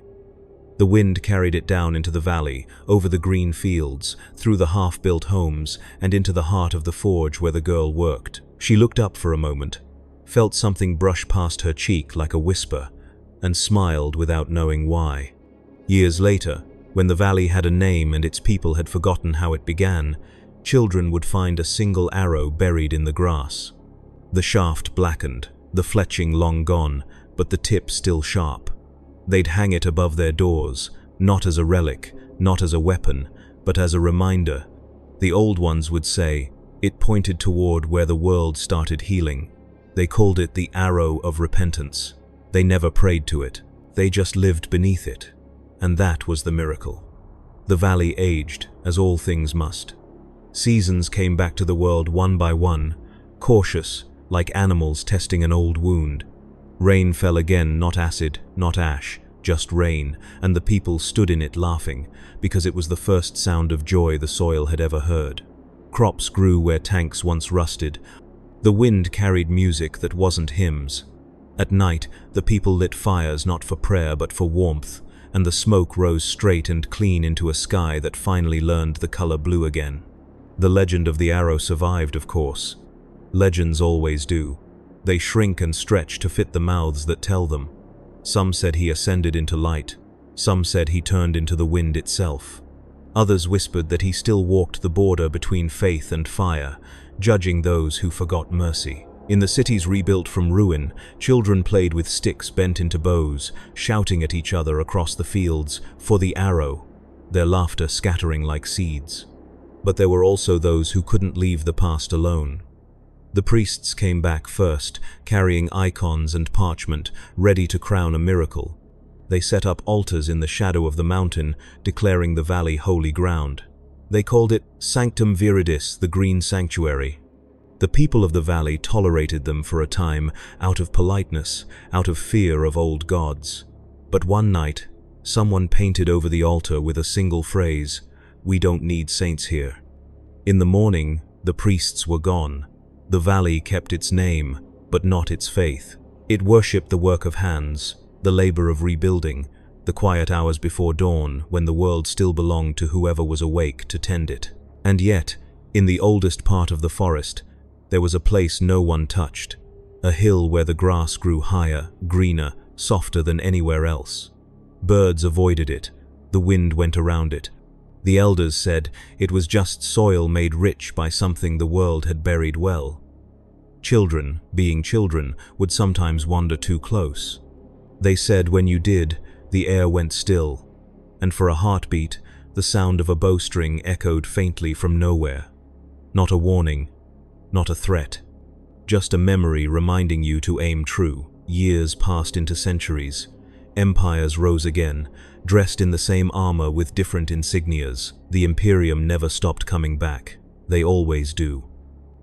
The wind carried it down into the valley, over the green fields, through the half-built homes, and into the heart of the forge where the girl worked. She looked up for a moment, felt something brush past her cheek like a whisper, and smiled without knowing why. Years later, when the valley had a name and its people had forgotten how it began, children would find a single arrow buried in the grass. The shaft blackened, the fletching long gone, but the tip still sharp. They'd hang it above their doors, not as a relic, not as a weapon, but as a reminder. The old ones would say, it pointed toward where the world started healing. They called it the arrow of repentance. They never prayed to it, they just lived beneath it. And that was the miracle. The valley aged, as all things must. Seasons came back to the world one by one, cautious, like animals testing an old wound. Rain fell again, not acid, not ash, just rain, and the people stood in it laughing, because it was the first sound of joy the soil had ever heard. Crops grew where tanks once rusted. The wind carried music that wasn't hymns. At night, the people lit fires not for prayer but for warmth, and the smoke rose straight and clean into a sky that finally learned the color blue again. The legend of the arrow survived, of course. Legends always do. They shrink and stretch to fit the mouths that tell them. Some said he ascended into light. Some said he turned into the wind itself. Others whispered that he still walked the border between faith and fire, judging those who forgot mercy. In the cities rebuilt from ruin, children played with sticks bent into bows, shouting at each other across the fields, for the arrow, their laughter scattering like seeds. But there were also those who couldn't leave the past alone. The priests came back first, carrying icons and parchment, ready to crown a miracle. They set up altars in the shadow of the mountain, declaring the valley holy ground. They called it Sanctum Viridis, the Green Sanctuary. The people of the valley tolerated them for a time, out of politeness, out of fear of old gods. But one night, someone painted over the altar with a single phrase, "We don't need saints here." In the morning, the priests were gone. The valley kept its name, but not its faith. It worshipped the work of hands, the labor of rebuilding, the quiet hours before dawn when the world still belonged to whoever was awake to tend it. And yet, in the oldest part of the forest, there was a place no one touched, a hill where the grass grew higher, greener, softer than anywhere else. Birds avoided it, the wind went around it. The elders said it was just soil made rich by something the world had buried well. Children, being children, would sometimes wander too close. They said when you did, the air went still, and for a heartbeat, the sound of a bowstring echoed faintly from nowhere. Not a warning, not a threat, just a memory reminding you to aim true. Years passed into centuries. Empires rose again, dressed in the same armor with different insignias. The Imperium never stopped coming back. They always do.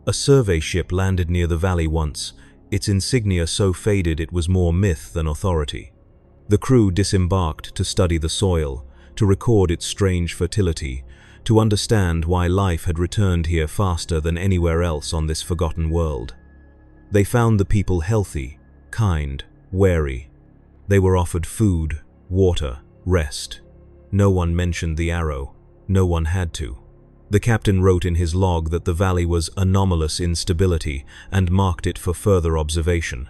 A survey ship landed near the valley once, its insignia so faded it was more myth than authority. The crew disembarked to study the soil, to record its strange fertility, to understand why life had returned here faster than anywhere else on this forgotten world. They found the people healthy, kind, wary. They were offered food, water, rest. No one mentioned the arrow. No one had to. The captain wrote in his log that the valley was anomalous instability and marked it for further observation.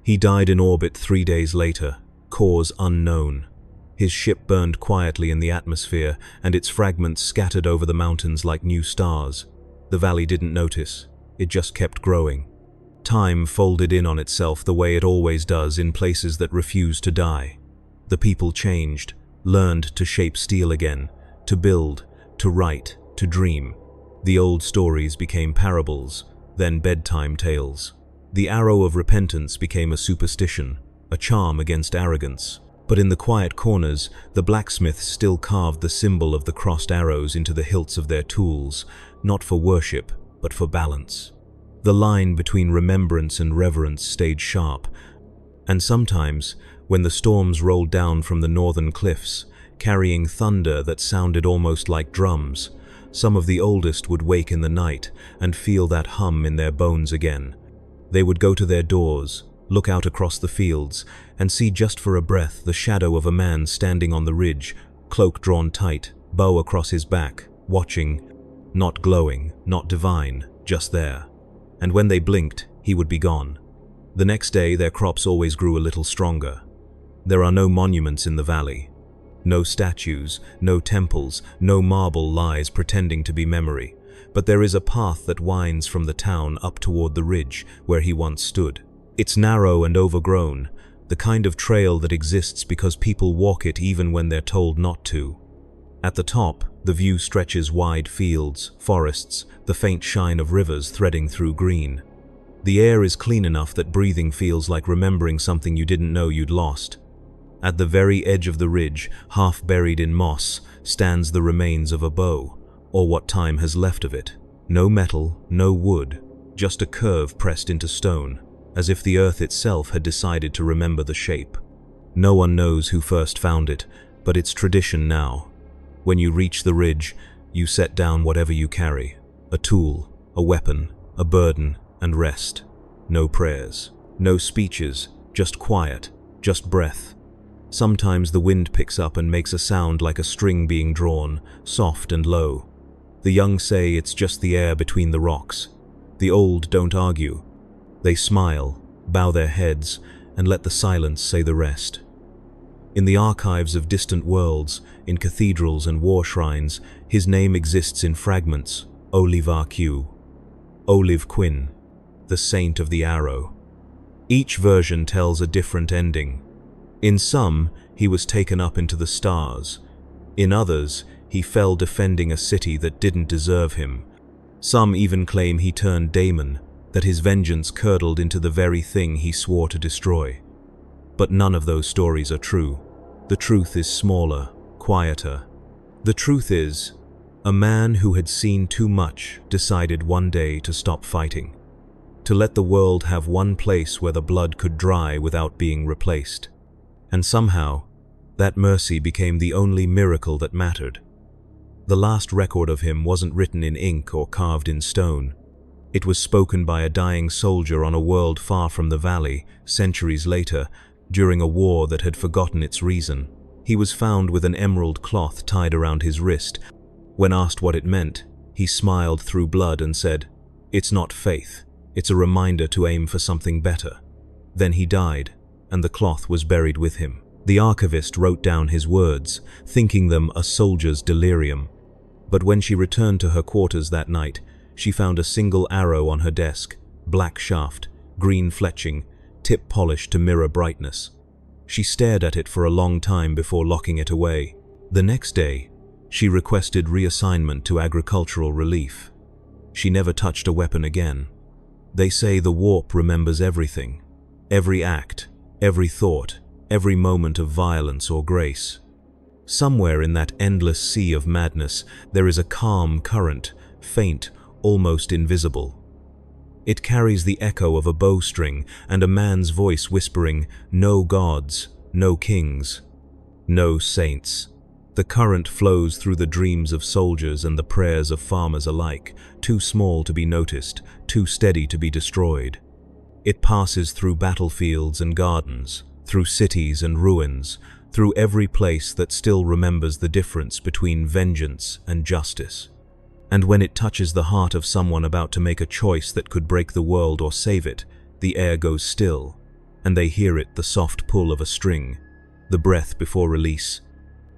He died in orbit 3 days later, cause unknown. His ship burned quietly in the atmosphere, and its fragments scattered over the mountains like new stars. The valley didn't notice. It just kept growing. Time folded in on itself the way it always does in places that refuse to die. The people changed, learned to shape steel again, to build, to write, to dream. The old stories became parables, then bedtime tales. The arrow of repentance became a superstition, a charm against arrogance. But in the quiet corners, the blacksmiths still carved the symbol of the crossed arrows into the hilts of their tools, not for worship, but for balance. The line between remembrance and reverence stayed sharp, and sometimes, when the storms rolled down from the northern cliffs, carrying thunder that sounded almost like drums, some of the oldest would wake in the night and feel that hum in their bones again. They would go to their doors, look out across the fields, and see just for a breath the shadow of a man standing on the ridge, cloak drawn tight, bow across his back, watching, not glowing, not divine, just there. And when they blinked, he would be gone. The next day, their crops always grew a little stronger. There are no monuments in the valley. No statues, no temples, no marble lies pretending to be memory. But there is a path that winds from the town up toward the ridge where he once stood. It's narrow and overgrown, the kind of trail that exists because people walk it even when they're told not to. At the top, the view stretches wide fields, forests, the faint shine of rivers threading through green. The air is clean enough that breathing feels like remembering something you didn't know you'd lost. At the very edge of the ridge, half buried in moss, stands the remains of a bow, or what time has left of it. No metal, no wood, just a curve pressed into stone, as if the earth itself had decided to remember the shape. No one knows who first found it, but it's tradition now. When you reach the ridge, you set down whatever you carry, a tool, a weapon, a burden, and rest. No prayers, no speeches, just quiet, just breath. Sometimes the wind picks up and makes a sound like a string being drawn, soft and low. The young say it's just the air between the rocks. The old don't argue. They smile, bow their heads, and let the silence say the rest. In the archives of distant worlds, in cathedrals and war shrines, his name exists in fragments: Oliver Q, Olive Quinn, the Saint of the Arrow. Each version tells a different ending. In some, he was taken up into the stars. In others, he fell defending a city that didn't deserve him. Some even claim he turned daemon, that his vengeance curdled into the very thing he swore to destroy. But none of those stories are true. The truth is smaller, quieter. The truth is, a man who had seen too much decided one day to stop fighting, to let the world have one place where the blood could dry without being replaced. And somehow, that mercy became the only miracle that mattered. The last record of him wasn't written in ink or carved in stone. It was spoken by a dying soldier on a world far from the valley, centuries later, during a war that had forgotten its reason. He was found with an emerald cloth tied around his wrist. When asked what it meant, he smiled through blood and said, "It's not faith, it's a reminder to aim for something better." Then he died, and the cloth was buried with him. The archivist wrote down his words, thinking them a soldier's delirium. But when she returned to her quarters that night, she found a single arrow on her desk, black shaft, green fletching, tip polished to mirror brightness. She stared at it for a long time before locking it away. The next day, she requested reassignment to agricultural relief. She never touched a weapon again. They say the warp remembers everything. Every act, every thought, every moment of violence or grace. Somewhere in that endless sea of madness, there is a calm current, faint, almost invisible. It carries the echo of a bowstring and a man's voice whispering, "No gods, no kings, no saints." The current flows through the dreams of soldiers and the prayers of farmers alike, too small to be noticed, too steady to be destroyed. It passes through battlefields and gardens, through cities and ruins, through every place that still remembers the difference between vengeance and justice. And when it touches the heart of someone about to make a choice that could break the world or save it, the air goes still, and they hear it, the soft pull of a string, the breath before release,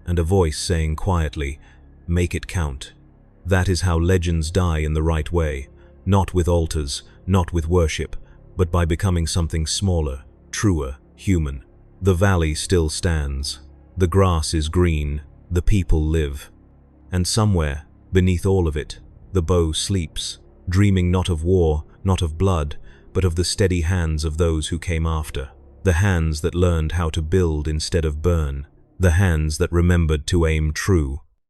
and a voice saying quietly, "Make it count." That is how legends die in the right way, not with altars, not with worship, but by becoming something smaller, truer, human. The valley still stands. The grass is green. The people live. And somewhere, beneath all of it, the bow sleeps, dreaming not of war, not of blood, but of the steady hands of those who came after. The hands that learned how to build instead of burn. The hands that remembered to aim true.